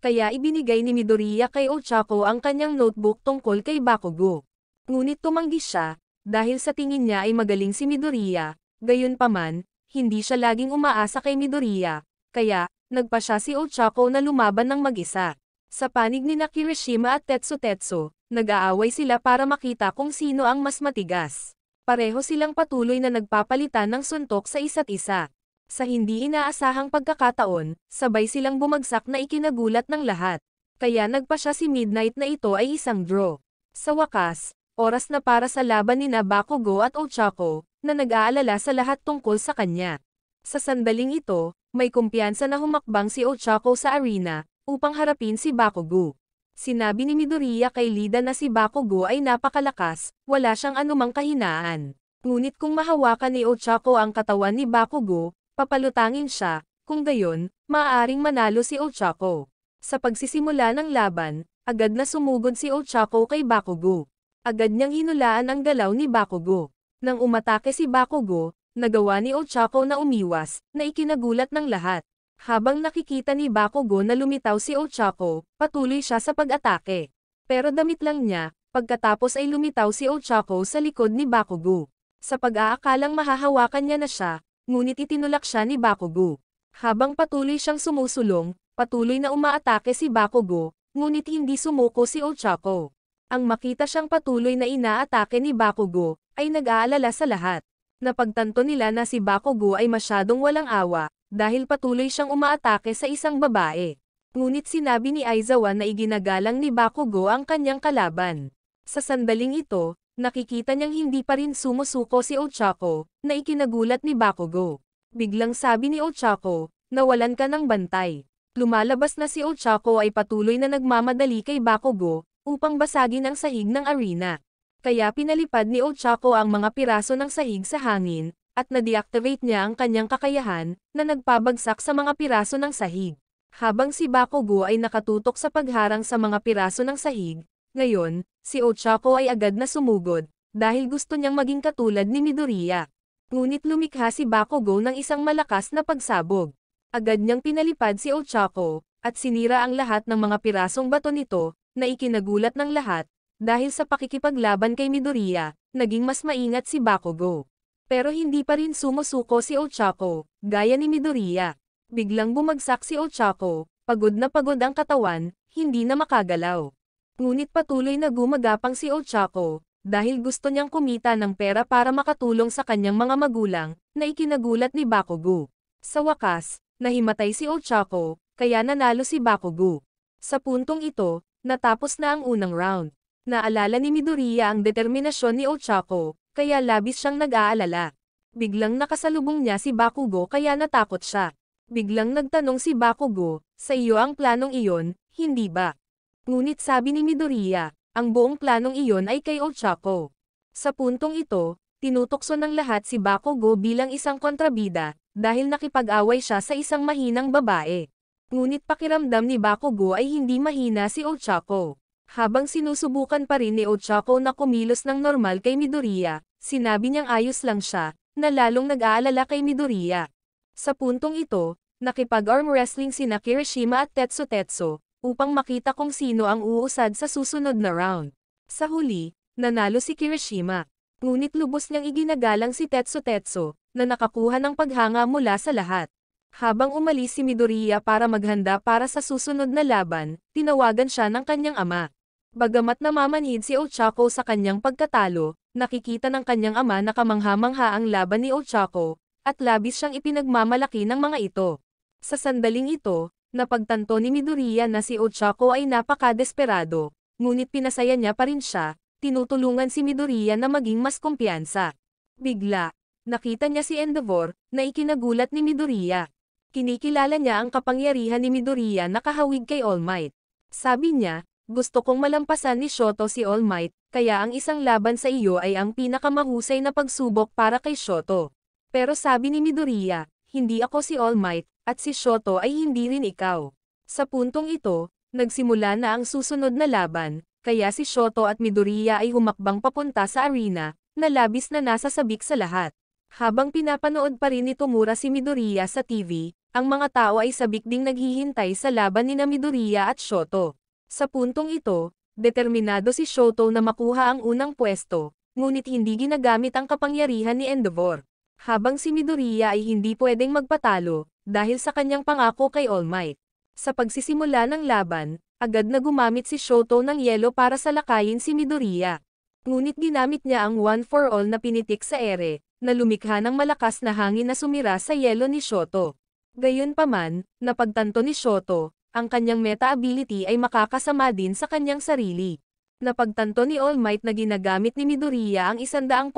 Kaya ibinigay ni Midoriya kay Ochako ang kanyang notebook tungkol kay Bakugo. Ngunit tumanggi siya, dahil sa tingin niya ay magaling si Midoriya, gayunpaman, hindi siya laging umaasa kay Midoriya, kaya, nagpa siya si Ochako na lumaban ng mag-isa. Sa panig ni Kirishima at Tetsu, nag-aaway sila para makita kung sino ang mas matigas. Pareho silang patuloy na nagpapalitan ng suntok sa isa't isa. Sa hindi inaasahang pagkakataon, sabay silang bumagsak na ikinagulat ng lahat. Kaya nagpa siya si Midnight na ito ay isang draw. Sa wakas, oras na para sa laban ni Bakugo at Ochako, na nag-aalala sa lahat tungkol sa kanya. Sa sandaling ito, may kumpiyansa na humakbang si Ochako sa arena, upang harapin si Bakugo. Sinabi ni Midoriya kay Lida na si Bakugo ay napakalakas, wala siyang anumang kahinaan. Ngunit kung mahawakan ni Ochako ang katawan ni Bakugo, papalutangin siya, kung gayon, maaaring manalo si Ochako. Sa pagsisimula ng laban, agad na sumugod si Ochako kay Bakugo. Agad niyang hinulaan ang galaw ni Bakugo. Nang umatake si Bakugo, nagawa ni Ochako na umiwas, na ikinagulat ng lahat. Habang nakikita ni Bakugo na lumitaw si Ochako, patuloy siya sa pag-atake. Pero damit lang niya, pagkatapos ay lumitaw si Ochako sa likod ni Bakugo. Sa pag-aakalang mahahawakan niya na siya, ngunit itinulak siya ni Bakugo. Habang patuloy siyang sumusulong, patuloy na umaatake si Bakugo, ngunit hindi sumuko si Ochako. Ang makita siyang patuloy na inaatake ni Bakugo, ay nag-aalala sa lahat. Napagtanto nila na si Bakugo ay masyadong walang awa, dahil patuloy siyang umaatake sa isang babae. Ngunit sinabi ni Aizawa na iginagalang ni Bakugo ang kanyang kalaban. Sa sandaling ito, nakikita niyang hindi pa rin sumusuko si Ochako, na ikinagulat ni Bakugo. Biglang sabi ni Ochako, nawalan ka ng bantay. Lumalabas na si Ochako ay patuloy na nagmamadali kay Bakugo, upang basagin ang sahig ng arena. Kaya pinalipad ni Ochako ang mga piraso ng sahig sa hangin, at na-deactivate niya ang kanyang kakayahan, na nagpabagsak sa mga piraso ng sahig. Habang si Bakugo ay nakatutok sa pagharang sa mga piraso ng sahig, ngayon, si Ochako ay agad na sumugod, dahil gusto niyang maging katulad ni Midoriya. Ngunit lumikha si Bakugo ng isang malakas na pagsabog. Agad niyang pinalipad si Ochako, at sinira ang lahat ng mga pirasong bato nito, na ikinagulat ng lahat, dahil sa pakikipaglaban kay Midoriya, naging mas maingat si Bakugo. Pero hindi pa rin sumusuko si Ochako, gaya ni Midoriya. Biglang bumagsak si Ochako, pagod na pagod ang katawan, hindi na makagalaw. Ngunit patuloy na gumagapang si Ochako, dahil gusto niyang kumita ng pera para makatulong sa kanyang mga magulang, na ikinagulat ni Bakugo. Sa wakas, nahimatay si Ochako, kaya nanalo si Bakugo. Sa puntong ito, natapos na ang unang round. Naalala ni Midoriya ang determinasyon ni Ochako, kaya labis siyang nag-aalala. Biglang nakasalubong niya si Bakugo kaya natakot siya. Biglang nagtanong si Bakugo, sa iyo ang planong iyon, hindi ba? Ngunit sabi ni Midoriya, ang buong planong iyon ay kay Ochako. Sa puntong ito, tinutokso ng lahat si Bakugo bilang isang kontrabida, dahil nakipag-away siya sa isang mahinang babae. Ngunit pakiramdam ni Bakugo ay hindi mahina si Ochako. Habang sinusubukan pa rin ni Ochako na kumilos ng normal kay Midoriya, sinabi niyang ayos lang siya, na lalong nag-aalala kay Midoriya. Sa puntong ito, nakipag-arm wrestling sina Kirishima at Tetsu, upang makita kung sino ang uusad sa susunod na round. Sa huli, nanalo si Kirishima. Ngunit lubos niyang iginagalang si Tetsu, na nakakuha ng paghanga mula sa lahat. Habang umalis si Midoriya para maghanda para sa susunod na laban, tinawagan siya ng kanyang ama. Bagamat namamanhid si Ochako sa kanyang pagkatalo, nakikita ng kanyang ama na kamangha-mangha ang laban ni Ochako, at labis siyang ipinagmamalaki ng mga ito. Sa sandaling ito, napagtanto ni Midoriya na si Ochako ay napaka-desperado, ngunit pinasaya niya pa rin siya, tinutulungan si Midoriya na maging mas kumpiyansa. Bigla, nakita niya si Endeavor, na ikinagulat ni Midoriya. Kinikilala niya ang kapangyarihan ni Midoriya na kahawig kay All Might. Sabi niya, gusto kong malampasan ni Shoto si All Might, kaya ang isang laban sa iyo ay ang pinakamahusay na pagsubok para kay Shoto. Pero sabi ni Midoriya, hindi ako si All Might, at si Shoto ay hindi rin ikaw. Sa puntong ito, nagsimula na ang susunod na laban, kaya si Shoto at Midoriya ay humakbang papunta sa arena, na labis na nasasabik sa lahat. Habang pinapanood pa rin ni Tomura si Midoriya sa TV, ang mga tao ay sabik ding naghihintay sa laban ni Midoriya at Shoto. Sa puntong ito, determinado si Shoto na makuha ang unang pwesto, ngunit hindi ginagamit ang kapangyarihan ni Endeavor. Habang si Midoriya ay hindi pwedeng magpatalo, dahil sa kanyang pangako kay All Might. Sa pagsisimula ng laban, agad na gumamit si Shoto ng yelo para salakayin si Midoriya. Ngunit ginamit niya ang One for All na pinitik sa ere, na lumikha ng malakas na hangin na sumira sa yelo ni Shoto. Gayunpaman, napagtanto ni Shoto, ang kanyang meta-ability ay makakasama din sa kanyang sarili. Napagtanto ni All Might na ginagamit ni Midoriya ang 100%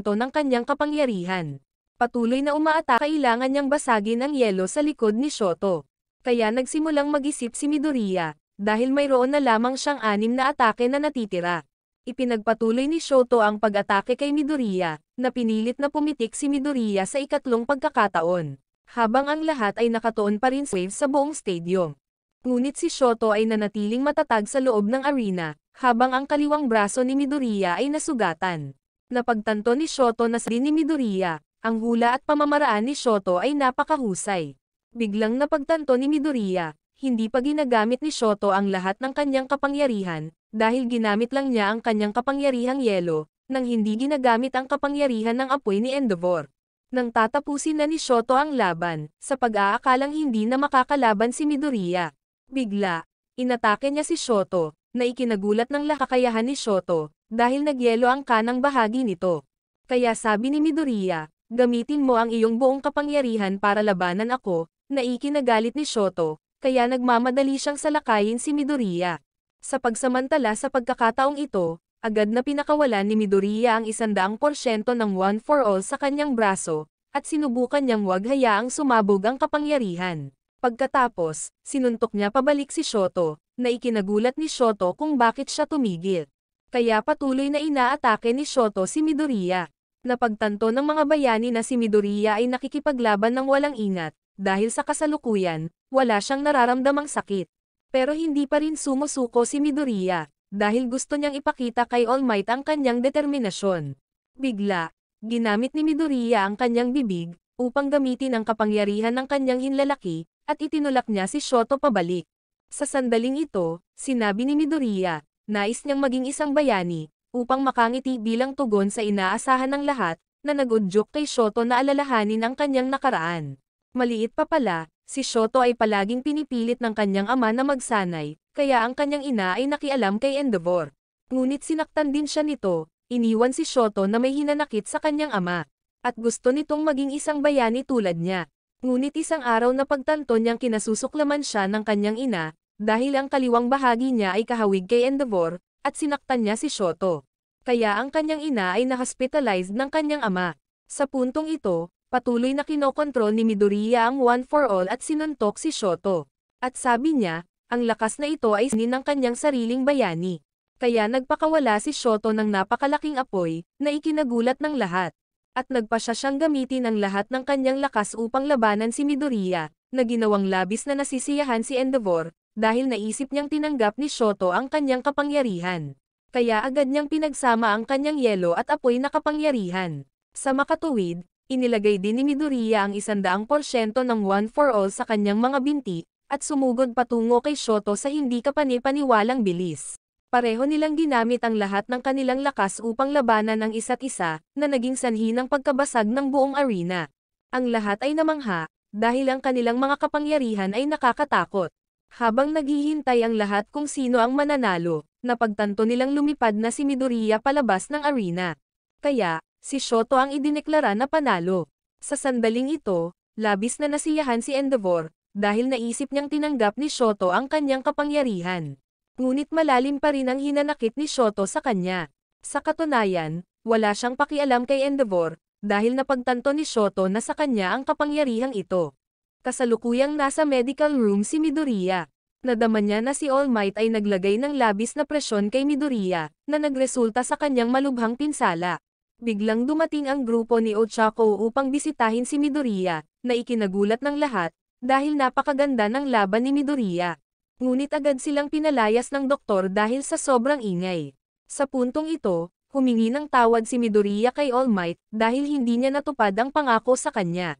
ng kanyang kapangyarihan. Patuloy na umaatake, kailangan niyang basagin ang yelo sa likod ni Shoto. Kaya nagsimulang mag-isip si Midoriya, dahil mayroon na lamang siyang 6 na atake na natitira. Ipinagpatuloy ni Shoto ang pag-atake kay Midoriya, na pinilit na pumitik si Midoriya sa ikatlong pagkakataon. Habang ang lahat ay nakatuon pa rin sa wave sa buong stadium. Ngunit si Shoto ay nanatiling matatag sa loob ng arena, habang ang kaliwang braso ni Midoriya ay nasugatan. Napagtanto ni Shoto na sa ni Midoriya, ang hula at pamamaraan ni Shoto ay napakahusay. Biglang napagtanto ni Midoriya, hindi pa ginagamit ni Shoto ang lahat ng kanyang kapangyarihan, dahil ginamit lang niya ang kanyang kapangyarihang yelo, nang hindi ginagamit ang kapangyarihan ng apoy ni Endeavor. Nang tatapusin na ni Shoto ang laban, sa pag-aakalang hindi na makakalaban si Midoriya. Bigla, inatake niya si Shoto, na ikinagulat ng kakayahan ni Shoto, dahil nagyelo ang kanang bahagi nito. Kaya sabi ni Midoriya, gamitin mo ang iyong buong kapangyarihan para labanan ako, na ikinagalit ni Shoto, kaya nagmamadali siyang salakayin si Midoriya. Sa pagsamantala sa pagkakataong ito, agad na pinakawalan ni Midoriya ang 100% ng One for All sa kanyang braso, at sinubukan niyang wag hayaang sumabog ang kapangyarihan. Pagkatapos, sinuntok niya pabalik si Shoto, na ikinagulat ni Shoto kung bakit siya tumigil. Kaya patuloy na inaatake ni Shoto si Midoriya. Napagtanto ng mga bayani na si Midoriya ay nakikipaglaban ng walang ingat, dahil sa kasalukuyan, wala siyang nararamdamang sakit. Pero hindi pa rin sumusuko si Midoriya, dahil gusto niyang ipakita kay All Might ang kanyang determinasyon. Bigla, ginamit ni Midoriya ang kanyang bibig, upang gamitin ang kapangyarihan ng kanyang hinlalaki, at itinulak niya si Shoto pabalik. Sa sandaling ito, sinabi ni Midoriya, nais niyang maging isang bayani, upang makangiti bilang tugon sa inaasahan ng lahat, na nag-udyok kay Shoto na alalahanin ang kanyang nakaraan. Maliit pa pala, si Shoto ay palaging pinipilit ng kanyang ama na magsanay, kaya ang kanyang ina ay nakialam kay Endeavor. Ngunit sinaktan din siya nito, iniwan si Shoto na may hinanakit sa kanyang ama. At gusto nitong maging isang bayani tulad niya. Ngunit isang araw na pagtanto niyang kinasusuklaman siya ng kanyang ina, dahil ang kaliwang bahagi niya ay kahawig kay Endeavor, at sinaktan niya si Shoto. Kaya ang kanyang ina ay na-hospitalized ng kanyang ama. Sa puntong ito, patuloy na kinokontrol ni Midoriya ang One for All at sinuntok si Shoto. At sabi niya, ang lakas na ito ay sinin ng kanyang sariling bayani. Kaya nagpakawala si Shoto ng napakalaking apoy, na ikinagulat ng lahat. At nagpa siyang gamitin ang lahat ng kanyang lakas upang labanan si Midoriya, na ginawang labis na nasisiyahan si Endeavor, dahil naisip niyang tinanggap ni Shoto ang kanyang kapangyarihan. Kaya agad niyang pinagsama ang kanyang yelo at apoy na kapangyarihan. Sa makatuwid, inilagay din ni Midoriya ang 100% ng One for All sa kanyang mga binti, at sumugod patungo kay Shoto sa hindi kapani-paniwalang bilis. Pareho nilang ginamit ang lahat ng kanilang lakas upang labanan ang isa't isa, na naging sanhi ng pagkabasag ng buong arena. Ang lahat ay namangha, dahil ang kanilang mga kapangyarihan ay nakakatakot. Habang naghihintay ang lahat kung sino ang mananalo, napagtanto nilang lumipad na si Midoriya palabas ng arena. Kaya, si Shoto ang idineklara na panalo. Sa sandaling ito, labis na nasiyahan si Endeavor, dahil naisip niyang tinanggap ni Shoto ang kanyang kapangyarihan. Ngunit malalim pa rin ang hinanakit ni Shoto sa kanya. Sa katunayan, wala siyang pakialam kay Endeavor, dahil napagtanto ni Shoto na sa kanya ang kapangyarihang ito. Kasalukuyang nasa medical room si Midoriya. Nadama niya na si All Might ay naglagay ng labis na presyon kay Midoriya, na nagresulta sa kanyang malubhang pinsala. Biglang dumating ang grupo ni Ochako upang bisitahin si Midoriya, na ikinagulat ng lahat, dahil napakaganda ng laban ni Midoriya. Ngunit agad silang pinalayas ng doktor dahil sa sobrang ingay. Sa puntong ito, humingi ng tawad si Midoriya kay All Might, dahil hindi niya natupad ang pangako sa kanya.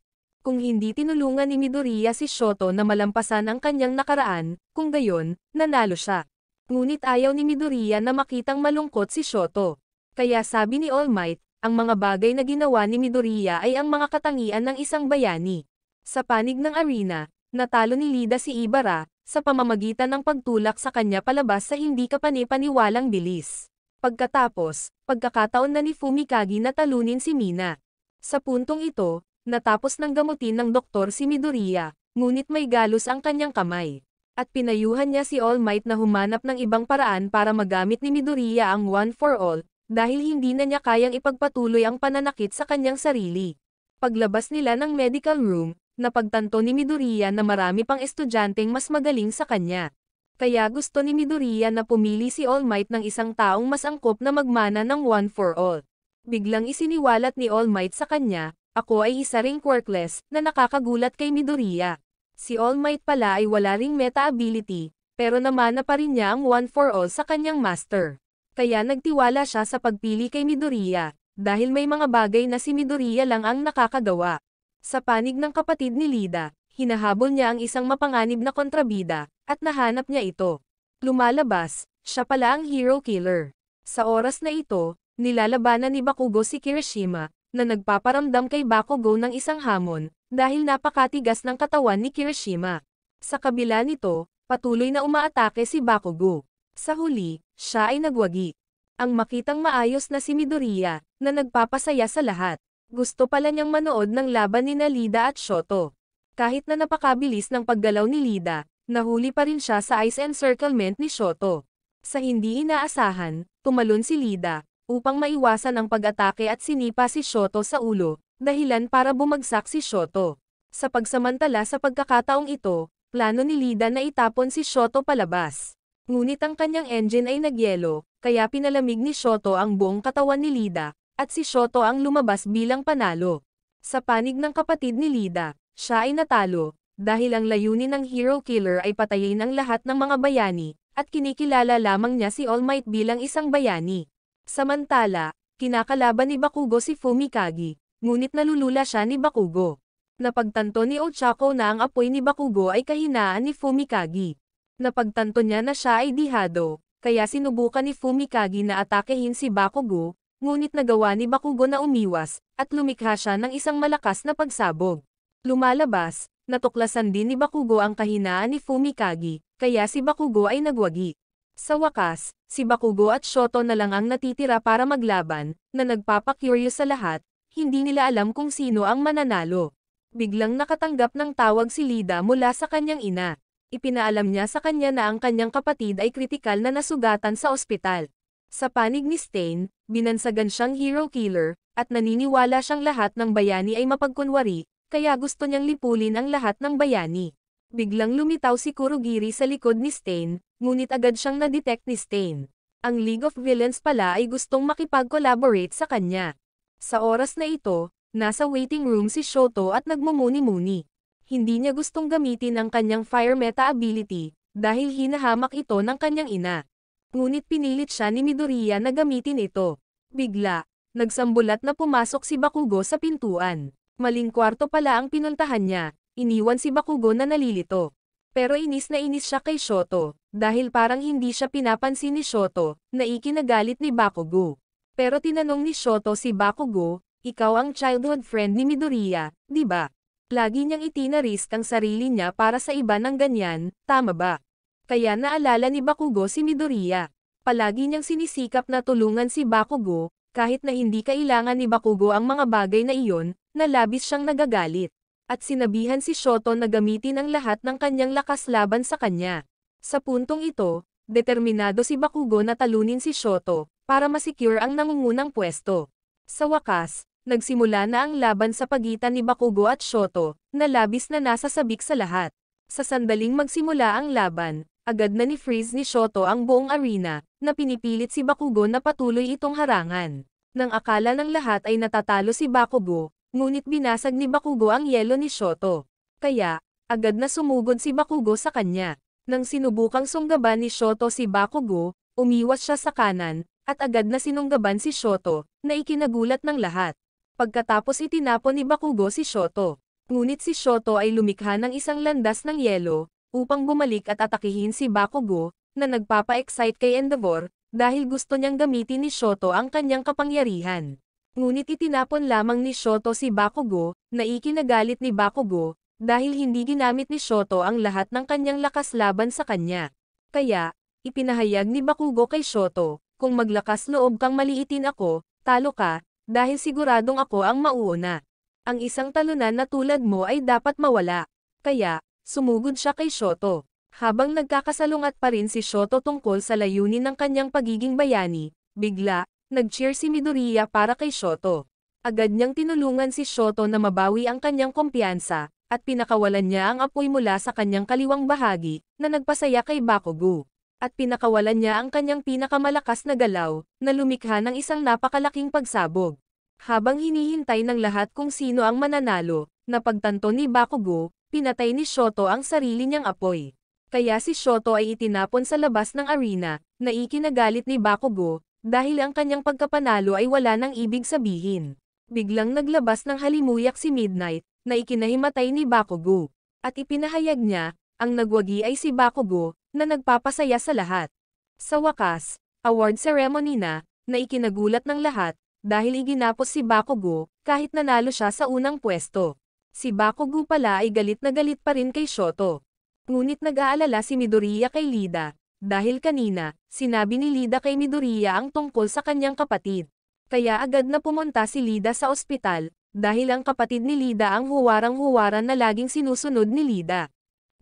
Kung hindi tinulungan ni Midoriya si Shoto na malampasan ang kanyang nakaraan, kung gayon, nanalo siya. Ngunit ayaw ni Midoriya na makitang malungkot si Shoto. Kaya sabi ni All Might, ang mga bagay na ginawa ni Midoriya ay ang mga katangian ng isang bayani. Sa panig ng arena, natalo ni Lida si Ibara, sa pamamagitan ng pagtulak sa kanya palabas sa hindi kapani-paniwalang bilis. Pagkatapos, pagkakataon na ni Fumikage na talunin si Mina. Sa puntong ito, natapos ng gamutin ng doktor si Midoriya, ngunit may galos ang kanyang kamay. At pinayuhan niya si All Might na humanap ng ibang paraan para magamit ni Midoriya ang One for All, dahil hindi na niya kayang ipagpatuloy ang pananakit sa kanyang sarili. Paglabas nila ng medical room, napagtanto ni Midoriya na marami pang estudyanteng mas magaling sa kanya. Kaya gusto ni Midoriya na pumili si All Might ng isang taong mas angkop na magmana ng One for All. Biglang isiniwalat ni All Might sa kanya, "Ako ay isa ring quirkless," na nakakagulat kay Midoriya. Si All Might pala ay wala ring meta ability, pero namana pa rin niya ang One for All sa kanyang master. Kaya nagtiwala siya sa pagpili kay Midoriya, dahil may mga bagay na si Midoriya lang ang nakakagawa. Sa panig ng kapatid ni Lida, hinahabol niya ang isang mapanganib na kontrabida, at nahanap niya ito. Lumalabas, siya pala ang hero killer. Sa oras na ito, nilalabanan ni Bakugo si Kirishima, na nagpaparamdam kay Bakugo ng isang hamon, dahil napakatigas ng katawan ni Kirishima. Sa kabila nito, patuloy na umaatake si Bakugo. Sa huli, siya ay nagwagi. Ang makitang maayos na si Midoriya, na nagpapasaya sa lahat. Gusto pala niyang manood ng laban ni Lida at Shoto. Kahit na napakabilis ng paggalaw ni Lida, nahuli pa rin siya sa ice encirclement ni Shoto. Sa hindi inaasahan, tumalon si Lida, upang maiwasan ang pag-atake at sinipa si Shoto sa ulo, dahilan para bumagsak si Shoto. Sa pagsamantala sa pagkakataong ito, plano ni Lida na itapon si Shoto palabas. Ngunit ang kanyang engine ay nagyelo, kaya pinalamig ni Shoto ang buong katawan ni Lida, at si Shoto ang lumabas bilang panalo. Sa panig ng kapatid ni Lida, siya ay natalo, dahil ang layunin ng hero killer ay patayin ang lahat ng mga bayani, at kinikilala lamang niya si All Might bilang isang bayani. Samantala, kinakalaban ni Bakugo si Fumikage, ngunit nalulula siya ni Bakugo. Napagtanto ni Ochako na ang apoy ni Bakugo ay kahinaan ni Fumikage. Napagtanto niya na siya ay dihado, kaya sinubukan ni Fumikage na atakehin si Bakugo, ngunit nagawa ni Bakugo na umiwas, at lumikha siya ng isang malakas na pagsabog. Lumalabas, natuklasan din ni Bakugo ang kahinaan ni Fumikage, kaya si Bakugo ay nagwagi. Sa wakas, si Bakugo at Shoto na lang ang natitira para maglaban, na nagpapakurious sa lahat, hindi nila alam kung sino ang mananalo. Biglang nakatanggap ng tawag si Lida mula sa kanyang ina. Ipinaalam niya sa kanya na ang kanyang kapatid ay kritikal na nasugatan sa ospital. Sa panig ni Stain, binansagan siyang hero killer, at naniniwala siyang lahat ng bayani ay mapagkunwari, kaya gusto niyang lipulin ang lahat ng bayani. Biglang lumitaw si Kurogiri sa likod ni Stain, ngunit agad siyang na-detect ni Stain. Ang League of Villains pala ay gustong makipag-collaborate sa kanya. Sa oras na ito, nasa waiting room si Shoto at nagmumuni-muni. Hindi niya gustong gamitin ang kanyang fire meta ability, dahil hinahamak ito ng kanyang ina. Ngunit pinilit siya ni Midoriya na gamitin ito. Bigla, nagsambulat na pumasok si Bakugo sa pintuan. Maling kwarto pala ang pinuntahan niya, iniwan si Bakugo na nalilito. Pero inis na inis siya kay Shoto, dahil parang hindi siya pinapansin ni Shoto, na ikinagalit ni Bakugo. Pero tinanong ni Shoto si Bakugo, "Ikaw ang childhood friend ni Midoriya, di ba? Lagi niyang itinarisk ang sarili niya para sa iba ng ganyan, tama ba?" Kaya naalala ni Bakugo si Midoriya. Palagi niyang sinisikap na tulungan si Bakugo, kahit na hindi kailangan ni Bakugo ang mga bagay na iyon, na labis siyang nagagalit. At sinabihan si Shoto na gamitin ang lahat ng kanyang lakas laban sa kanya. Sa puntong ito, determinado si Bakugo na talunin si Shoto, para masecure ang nangungunang pwesto. Sa wakas, nagsimula na ang laban sa pagitan ni Bakugo at Shoto, na labis na nasasabik sa lahat. Sa sandaling magsimula ang laban, agad na ni-freeze ni Shoto ang buong arena, na pinipilit si Bakugo na patuloy itong harangan. Nang akala ng lahat ay natatalo si Bakugo, ngunit binasag ni Bakugo ang yelo ni Shoto. Kaya, agad na sumugod si Bakugo sa kanya. Nang sinubukang sunggaban ni Shoto si Bakugo, umiwas siya sa kanan, at agad na sinunggaban si Shoto, na ikinagulat ng lahat. Pagkatapos itinapon ni Bakugo si Shoto. Ngunit si Shoto ay lumikha ng isang landas ng yelo, upang bumalik at atakihin si Bakugo, na nagpapa-excite kay Endeavor, dahil gusto niyang gamitin ni Shoto ang kanyang kapangyarihan. Ngunit itinapon lamang ni Shoto si Bakugo, na ikinagalit ni Bakugo, dahil hindi ginamit ni Shoto ang lahat ng kanyang lakas laban sa kanya. Kaya, ipinahayag ni Bakugo kay Shoto, kung maglakas loob kang maliitin ako, talo ka, dahil siguradong ako ang mauuna. Ang isang talunan na tulad mo ay dapat mawala. Kaya, sumugod siya kay Shoto. Habang nagkakasalungat pa rin si Shoto tungkol sa layunin ng kanyang pagiging bayani, bigla, nag-cheer si Midoriya para kay Shoto. Agad niyang tinulungan si Shoto na mabawi ang kanyang kumpiyansa, at pinakawalan niya ang apoy mula sa kanyang kaliwang bahagi, na nagpasaya kay Bakugo. At pinakawalan niya ang kanyang pinakamalakas na galaw, na lumikha ng isang napakalaking pagsabog. Habang hinihintay ng lahat kung sino ang mananalo, napagtanto ni Bakugo, pinatay ni Shoto ang sarili niyang apoy. Kaya si Shoto ay itinapon sa labas ng arena, na ikinagalit ni Bakugo, dahil ang kanyang pagkapanalo ay wala nang ibig sabihin. Biglang naglabas ng halimuyak si Midnight, na ikinahimatay ni Bakugo. At ipinahayag niya, ang nagwagi ay si Bakugo, na nagpapasaya sa lahat. Sa wakas, award ceremony na ikinagulat ng lahat, dahil iginapos si Bakugo, kahit nanalo siya sa unang pwesto. Si Bakugo pala ay galit na galit pa rin kay Shoto. Ngunit nag-aalala si Midoriya kay Lida, dahil kanina, sinabi ni Lida kay Midoriya ang tungkol sa kanyang kapatid. Kaya agad na pumunta si Lida sa ospital, dahil ang kapatid ni Lida ang huwarang-huwaran na laging sinusunod ni Lida.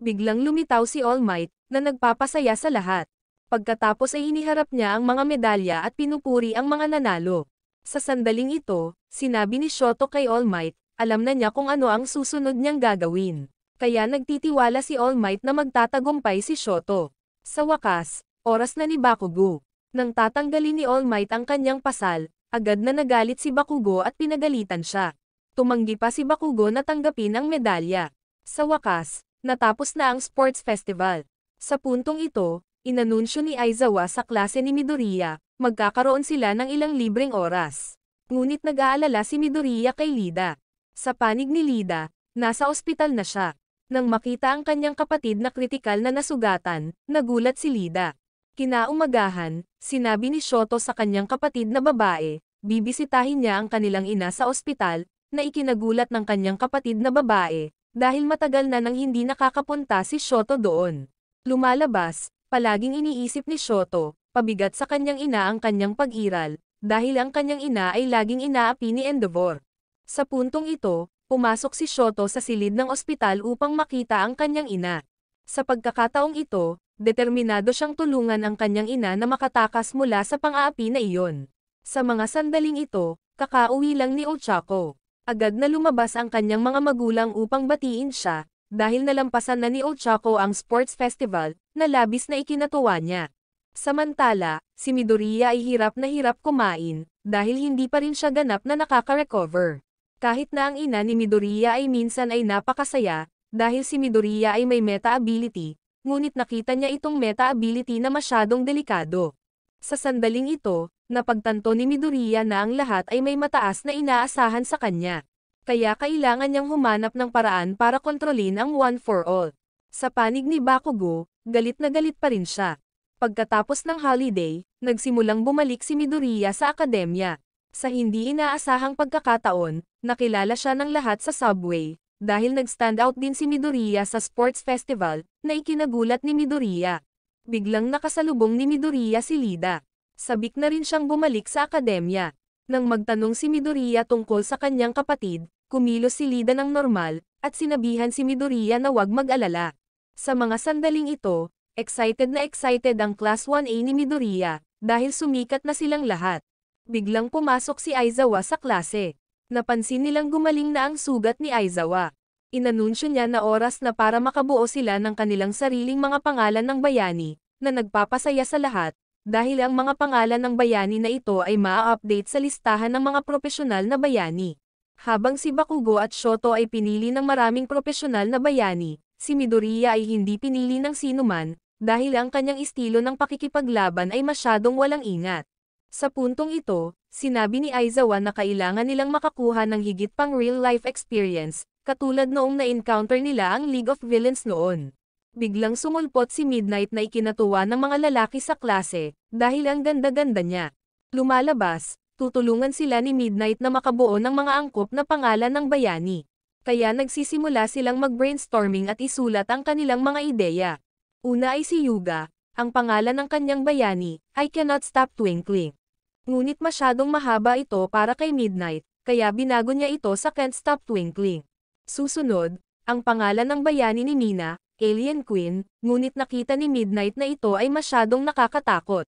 Biglang lumitaw si All Might, na nagpapasaya sa lahat. Pagkatapos ay iniharap niya ang mga medalya at pinupuri ang mga nanalo. Sa sandaling ito, sinabi ni Shoto kay All Might, alam na niya kung ano ang susunod niyang gagawin. Kaya nagtitiwala si All Might na magtatagumpay si Shoto. Sa wakas, oras na ni Bakugo. Nang tatanggalin ni All Might ang kanyang pasal, agad na nagalit si Bakugo at pinagalitan siya. Tumanggi pa si Bakugo na tanggapin ang medalya. Sa wakas, natapos na ang sports festival. Sa puntong ito, inanunsyo ni Aizawa sa klase ni Midoriya, magkakaroon sila ng ilang libreng oras. Ngunit nag-aalala si Midoriya kay Lida. Sa panig ni Lida, nasa ospital na siya. Nang makita ang kanyang kapatid na kritikal na nasugatan, nagulat si Lida. Kinaumagahan, sinabi ni Shoto sa kanyang kapatid na babae, bibisitahin niya ang kanilang ina sa ospital, na ikinagulat ng kanyang kapatid na babae, dahil matagal na nang hindi nakakapunta si Shoto doon. Lumalabas, palaging iniisip ni Shoto, pabigat sa kanyang ina ang kanyang pag-iral, dahil ang kanyang ina ay laging inaapi ni Endeavor. Sa puntong ito, pumasok si Shoto sa silid ng ospital upang makita ang kanyang ina. Sa pagkakataong ito, determinado siyang tulungan ang kanyang ina na makatakas mula sa pang-aapi na iyon. Sa mga sandaling ito, kakauwi lang ni Ochako. Agad na lumabas ang kanyang mga magulang upang batiin siya, dahil nalampasan na ni Ochako ang sports festival, na labis na ikinatuwa niya. Samantala, si Midoriya ay hirap na hirap kumain, dahil hindi pa rin siya ganap na nakaka-recover. Kahit na ang ina ni Midoriya ay minsan ay napakasaya, dahil si Midoriya ay may meta-ability, ngunit nakita niya itong meta-ability na masyadong delikado. Sa sandaling ito, napagtanto ni Midoriya na ang lahat ay may mataas na inaasahan sa kanya. Kaya kailangan niyang humanap ng paraan para kontrolin ang One for All. Sa panig ni Bakugo, galit na galit pa rin siya. Pagkatapos ng holiday, nagsimulang bumalik si Midoriya sa akademya. Sa hindi inaasahang pagkakataon, nakilala siya ng lahat sa subway, dahil nag-stand out din si Midoriya sa sports festival, na ikinagulat ni Midoriya. Biglang nakasalubong ni Midoriya si Lida. Sabik na rin siyang bumalik sa akademya. Nang magtanong si Midoriya tungkol sa kanyang kapatid, kumilos si Lida ng normal, at sinabihan si Midoriya na huwag mag-alala. Sa mga sandaling ito, excited na excited ang Class 1A ni Midoriya, dahil sumikat na silang lahat. Biglang pumasok si Aizawa sa klase. Napansin nilang gumaling na ang sugat ni Aizawa. Inanunsyo niya na oras na para makabuo sila ng kanilang sariling mga pangalan ng bayani, na nagpapasaya sa lahat, dahil ang mga pangalan ng bayani na ito ay maa-update sa listahan ng mga propesyonal na bayani. Habang si Bakugo at Shoto ay pinili ng maraming propesyonal na bayani, si Midoriya ay hindi pinili ng sinuman, dahil ang kanyang estilo ng pakikipaglaban ay masyadong walang ingat. Sa puntong ito, sinabi ni Aizawa na kailangan nilang makakuha ng higit pang real-life experience, katulad noong na-encounter nila ang League of Villains noon. Biglang sumulpot si Midnight na ikinatuwa ng mga lalaki sa klase, dahil ang ganda-ganda niya. Lumalabas, tutulungan sila ni Midnight na makabuo ng mga angkop na pangalan ng bayani. Kaya nagsisimula silang mag-brainstorming at isulat ang kanilang mga ideya. Una ay si Yuga, ang pangalan ng kanyang bayani, I Cannot Stop Twinkling. Ngunit masyadong mahaba ito para kay Midnight, kaya binago niya ito sa Can't Stop Twinkling. Susunod, ang pangalan ng bayani ni Mina, Alien Queen, ngunit nakita ni Midnight na ito ay masyadong nakakatakot.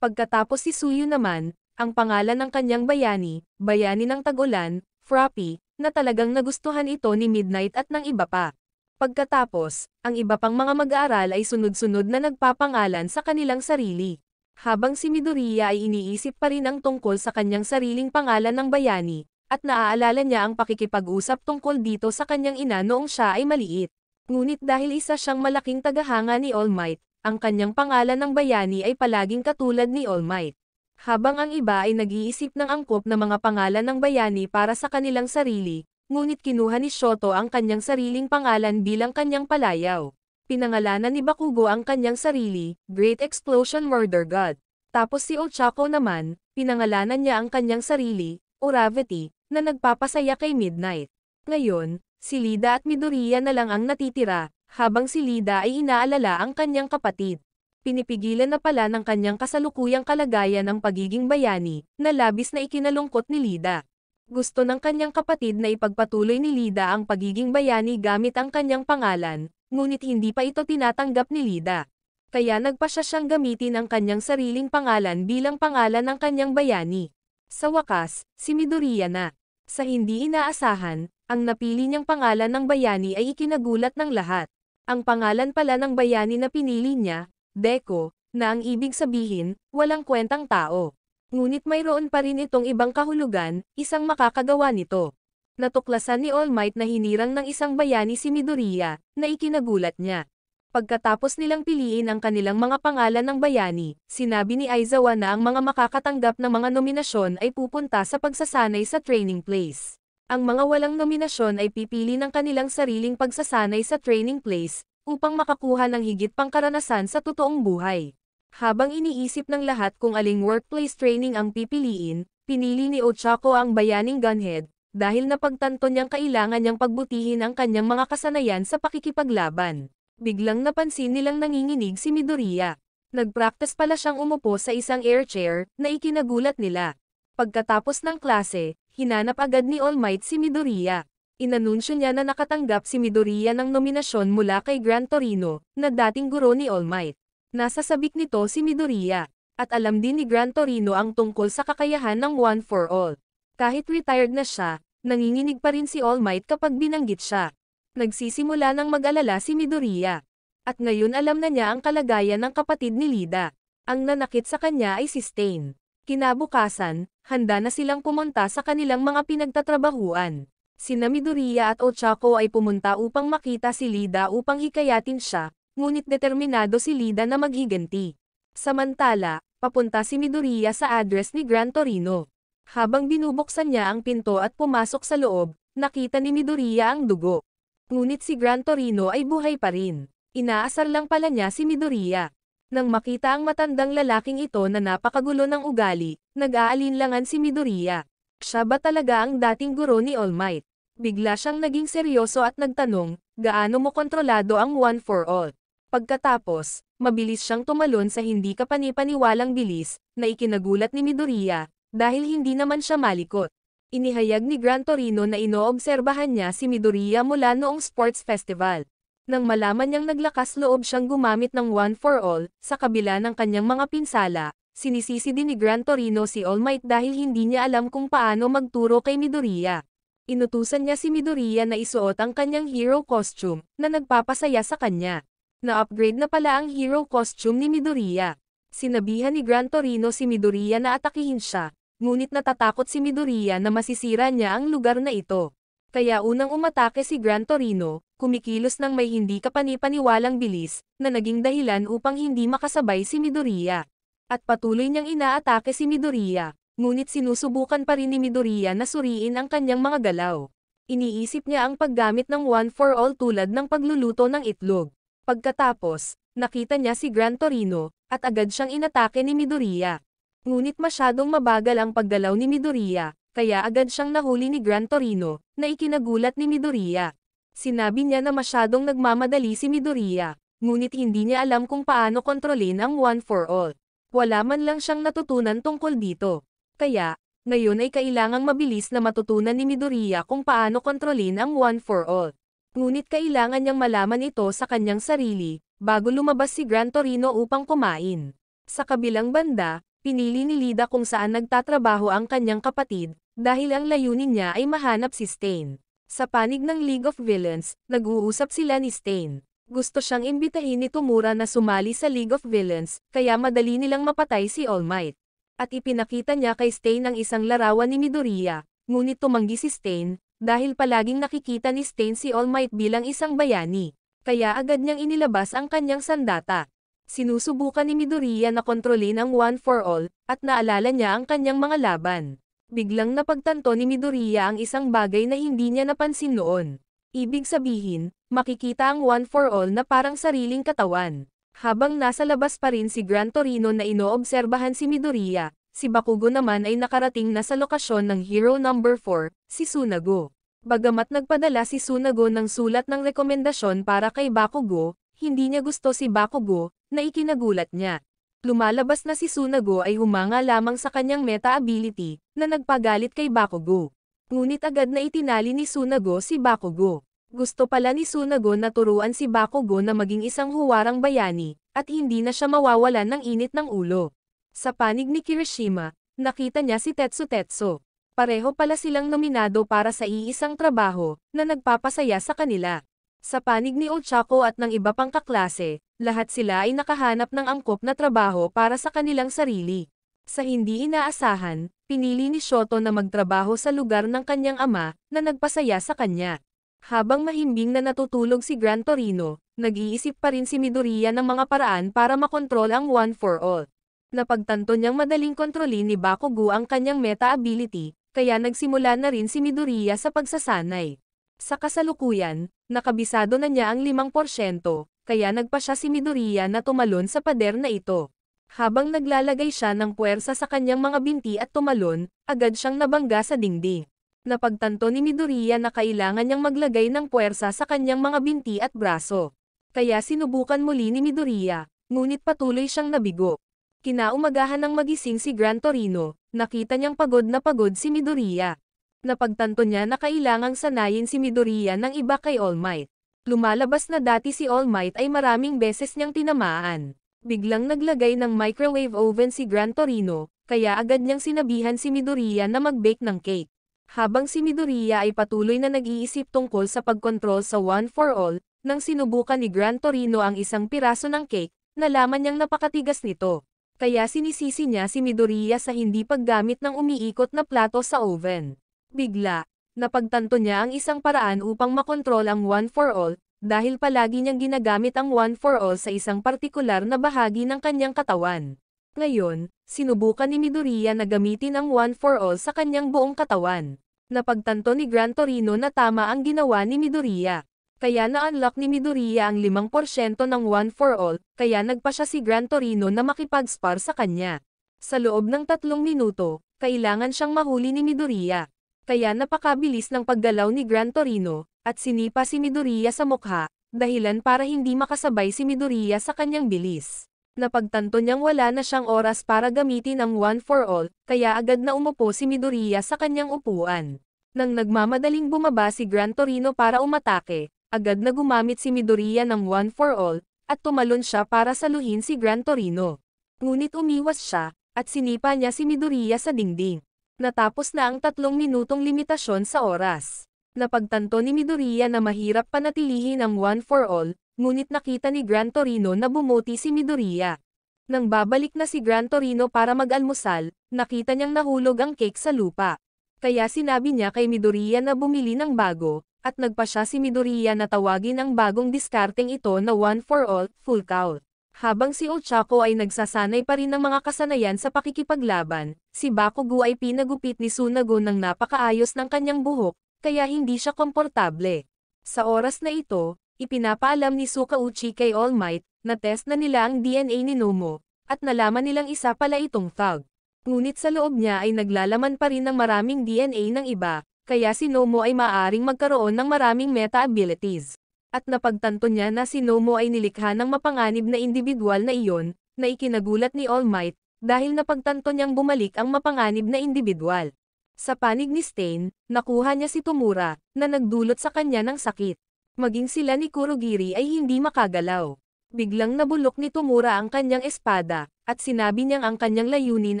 Pagkatapos si Suyu naman, ang pangalan ng kanyang bayani, bayani ng tag-ulan, Froppy, na talagang nagustuhan ito ni Midnight at ng iba pa. Pagkatapos, ang iba pang mga mag-aaral ay sunod-sunod na nagpapangalan sa kanilang sarili. Habang si Midoriya ay iniisip pa rin ang tungkol sa kanyang sariling pangalan ng bayani, at naaalala niya ang pakikipag-usap tungkol dito sa kanyang ina noong siya ay maliit. Ngunit dahil isa siyang malaking tagahanga ni All Might, ang kanyang pangalan ng bayani ay palaging katulad ni All Might. Habang ang iba ay nag-iisip ng angkop na mga pangalan ng bayani para sa kanilang sarili, ngunit kinuha ni Shoto ang kanyang sariling pangalan bilang kanyang palayaw. Pinangalanan ni Bakugo ang kanyang sarili, Great Explosion Murder God. Tapos si Ochako naman, pinangalanan niya ang kanyang sarili, Oravity, na nagpapasaya kay Midnight. Ngayon, si Lida at Midoriya na lang ang natitira, habang si Lida ay inaalala ang kanyang kapatid. Pinipigilan na pala ng kanyang kasalukuyang kalagayan ang pagiging bayani, na labis na ikinalungkot ni Lida. Gusto ng kanyang kapatid na ipagpatuloy ni Lida ang pagiging bayani gamit ang kanyang pangalan, ngunit hindi pa ito tinatanggap ni Lida. Kaya nagpasya siyang gamitin ang kanyang sariling pangalan bilang pangalan ng kanyang bayani. Sa wakas, si Midoriya na. Sa hindi inaasahan, ang napili niyang pangalan ng bayani ay ikinagulat ng lahat. Ang pangalan pala ng bayani na pinili niya, Deco, na ang ibig sabihin, walang kwentang tao. Ngunit mayroon pa rin itong ibang kahulugan, isang makakagawa nito. Natuklasan ni All Might na hinirang ng isang bayani si Midoriya, na ikinagulat niya. Pagkatapos nilang piliin ang kanilang mga pangalan ng bayani, sinabi ni Aizawa na ang mga makakatanggap ng mga nominasyon ay pupunta sa pagsasanay sa training place. Ang mga walang nominasyon ay pipili ng kanilang sariling pagsasanay sa training place, upang makakuha ng higit pang karanasan sa totoong buhay. Habang iniisip ng lahat kung aling workplace training ang pipiliin, pinili ni Ochako ang bayaning gunhead, dahil napagtanto niyang kailangan niyang pagbutihin ang kanyang mga kasanayan sa pakikipaglaban. Biglang napansin nilang nanginginig si Midoriya. Nagpractice pala siyang umupo sa isang air chair, na ikinagulat nila. Pagkatapos ng klase, hinanap agad ni All Might si Midoriya. Inanunsyo niya na nakatanggap si Midoriya ng nominasyon mula kay Gran Torino, na dating guro ni All Might. Nasa sabik nito si Midoriya, at alam din ni Gran Torino ang tungkol sa kakayahan ng One for All. Kahit retired na siya, nanginginig pa rin si All Might kapag binanggit siya. Nagsisimula ng mag-alala si Midoriya. At ngayon alam na niya ang kalagayan ng kapatid ni Lida. Ang nanakit sa kanya ay si Stain. Kinabukasan, handa na silang pumunta sa kanilang mga pinagtatrabahuan. Sina Midoriya at Ochako ay pumunta upang makita si Lida upang hikayatin siya, ngunit determinado si Lida na maghiganti. Samantala, papunta si Midoriya sa address ni Gran Torino. Habang binubuksan niya ang pinto at pumasok sa loob, nakita ni Midoriya ang dugo. Ngunit si Gran Torino ay buhay pa rin. Inaasar lang pala niya si Midoriya. Nang makita ang matandang lalaking ito na napakagulo ng ugali, nag-aalinlangan si Midoriya. Siya ba talaga ang dating guro ni All Might? Bigla siyang naging seryoso at nagtanong, gaano mo kontrolado ang One for All? Pagkatapos, mabilis siyang tumalon sa hindi kapanipaniwalang bilis, na ikinagulat ni Midoriya, dahil hindi naman siya malikot. Inihayag ni Gran Torino na inoobserbahan niya si Midoriya mula noong sports festival. Nang malaman niyang naglakas loob siyang gumamit ng One for All, sa kabila ng kanyang mga pinsala, sinisisi din ni Gran Torino si All Might dahil hindi niya alam kung paano magturo kay Midoriya. Inutusan niya si Midoriya na isuot ang kanyang hero costume, na nagpapasaya sa kanya. Na-upgrade na pala ang hero costume ni Midoriya. Sinabihan ni Gran Torino si Midoriya na atakihin siya. Ngunit natatakot si Midoriya na masisira niya ang lugar na ito. Kaya unang umatake si Gran Torino, kumikilos ng may hindi kapanipaniwalang bilis, na naging dahilan upang hindi makasabay si Midoriya. At patuloy niyang inaatake si Midoriya, ngunit sinusubukan pa rin ni Midoriya na suriin ang kanyang mga galaw. Iniisip niya ang paggamit ng one for all tulad ng pagluluto ng itlog. Pagkatapos, nakita niya si Gran Torino, at agad siyang inatake ni Midoriya. Ngunit masyadong mabagal ang paggalaw ni Midoriya, kaya agad siyang nahuli ni Gran Torino, na ikinagulat ni Midoriya. Sinabi niya na masyadong nagmamadali si Midoriya, ngunit hindi niya alam kung paano kontrolin ang one for all. Wala man lang siyang natutunan tungkol dito. Kaya, ngayon ay kailangang mabilis na matutunan ni Midoriya kung paano kontrolin ang one for all. Ngunit kailangan niyang malaman ito sa kanyang sarili, bago lumabas si Gran Torino upang kumain. Sa kabilang banda, pinili ni Lida kung saan nagtatrabaho ang kanyang kapatid, dahil ang layunin niya ay mahanap si Stain. Sa panig ng League of Villains, nag-uusap sila ni Stain. Gusto siyang imbitahin ni Tomura na sumali sa League of Villains, kaya madali nilang mapatay si All Might. At ipinakita niya kay Stain ang isang larawan ni Midoriya, ngunit tumanggi si Stain, dahil palaging nakikita ni Stain si All Might bilang isang bayani. Kaya agad niyang inilabas ang kanyang sandata. Sinusubukan ni Midoriya na kontrolin ang one for all, at naalala niya ang kanyang mga laban. Biglang napagtanto ni Midoriya ang isang bagay na hindi niya napansin noon. Ibig sabihin, makikita ang one for all na parang sariling katawan. Habang nasa labas pa rin si Gran Torino na inoobserbahan si Midoriya, si Bakugo naman ay nakarating na sa lokasyon ng Hero Number 4, si Tsunago. Bagamat nagpadala si Tsunago ng sulat ng rekomendasyon para kay Bakugo, hindi niya gusto si Bakugo, na ikinagulat niya. Lumalabas na si Tsunago ay humanga lamang sa kanyang meta-ability, na nagpagalit kay Bakugo. Ngunit agad na itinali ni Tsunago si Bakugo. Gusto pala ni Tsunago na turuan si Bakugo na maging isang huwarang bayani, at hindi na siya mawawalan ng init ng ulo. Sa panig ni Kirishima, nakita niya si Tetsu. Pareho pala silang nominado para sa iisang trabaho, na nagpapasaya sa kanila. Sa panig ni Ochako at ng iba pang kaklase, lahat sila ay nakahanap ng angkop na trabaho para sa kanilang sarili. Sa hindi inaasahan, pinili ni Shoto na magtrabaho sa lugar ng kanyang ama, na nagpasaya sa kanya. Habang mahimbing na natutulog si Gran Torino, nag-iisip pa rin si Midoriya ng mga paraan para makontrol ang one for all. Napagtanto niyang madaling kontrolin ni Bakugo ang kanyang meta-ability, kaya nagsimula na rin si Midoriya sa pagsasanay. Sa kasalukuyan, nakabisado na niya ang 5%, kaya nagpa siya si Midoriya na tumalon sa pader na ito. Habang naglalagay siya ng puwersa sa kanyang mga binti at tumalon, agad siyang nabangga sa dingding. Napagtanto ni Midoriya na kailangan niyang maglagay ng puwersa sa kanyang mga binti at braso. Kaya sinubukan muli ni Midoriya, ngunit patuloy siyang nabigo. Kinaumagahan ng magising si Gran Torino, nakita niyang pagod na pagod si Midoriya. Napagtanto niya na kailangang sanayin si Midoriya ng iba kay All Might. Lumalabas na dati si All Might ay maraming beses niyang tinamaan. Biglang naglagay ng microwave oven si Gran Torino, kaya agad niyang sinabihan si Midoriya na mag-bake ng cake. Habang si Midoriya ay patuloy na nag-iisip tungkol sa pagkontrol sa one for all, nang sinubukan ni Gran Torino ang isang piraso ng cake, nalaman niyang napakatigas nito. Kaya sinisisi niya si Midoriya sa hindi paggamit ng umiikot na plato sa oven. Bigla, napagtanto niya ang isang paraan upang makontrol ang one for all, dahil palagi niyang ginagamit ang one for all sa isang partikular na bahagi ng kanyang katawan. Ngayon, sinubukan ni Midoriya na gamitin ang one for all sa kanyang buong katawan. Napagtanto ni Gran Torino na tama ang ginawa ni Midoriya. Kaya na-unlock ni Midoriya ang 5% ng one for all, kaya nagpa siya si Gran Torino na makipag-spar sa kanya. Sa loob ng 3 minuto, kailangan siyang mahuli ni Midoriya. Kaya napakabilis ng paggalaw ni Gran Torino, at sinipa si Midoriya sa mukha, dahilan para hindi makasabay si Midoriya sa kanyang bilis. Napagtanto niyang wala na siyang oras para gamitin ang one for all, kaya agad na umupo si Midoriya sa kanyang upuan. Nang nagmamadaling bumaba si Gran Torino para umatake, agad na gumamit si Midoriya ng one for all, at tumalon siya para saluhin si Gran Torino. Ngunit umiwas siya, at sinipa niya si Midoriya sa dingding. Natapos na ang 3 minutong limitasyon sa oras. Napagtanto ni Midoriya na mahirap panatilihin ang one for all, ngunit nakita ni Gran Torino na bumuti si Midoriya. Nang babalik na si Gran Torino para mag-almusal, nakita niyang nahulog ang cake sa lupa. Kaya sinabi niya kay Midoriya na bumili ng bago, at nagpa siya si Midoriya na tawagin ang bagong diskarteng ito na one for all, full count. Habang si Ochako ay nagsasanay pa rin ng mga kasanayan sa pakikipaglaban, si Bakugo ay pinagupit ni Tsunago ng napakaayos ng kanyang buhok, kaya hindi siya komportable. Sa oras na ito, ipinapaalam ni Sukauchi kay All Might, na test na nila ang DNA ni Nomo, at nalaman nilang isa pala itong thug. Ngunit sa loob niya ay naglalaman pa rin ng maraming DNA ng iba, kaya si Nomo ay maaaring magkaroon ng maraming meta-abilities. At napagtanto niya na si Nomo ay nilikha ng mapanganib na individual na iyon, na ikinagulat ni All Might, dahil napagtanto niyang bumalik ang mapanganib na individual. Sa panig ni Stain, nakuha niya si Tomura, na nagdulot sa kanya ng sakit. Maging sila ni Kurogiri ay hindi makagalaw. Biglang nabulok ni Tomura ang kanyang espada, at sinabi niyang ang kanyang layunin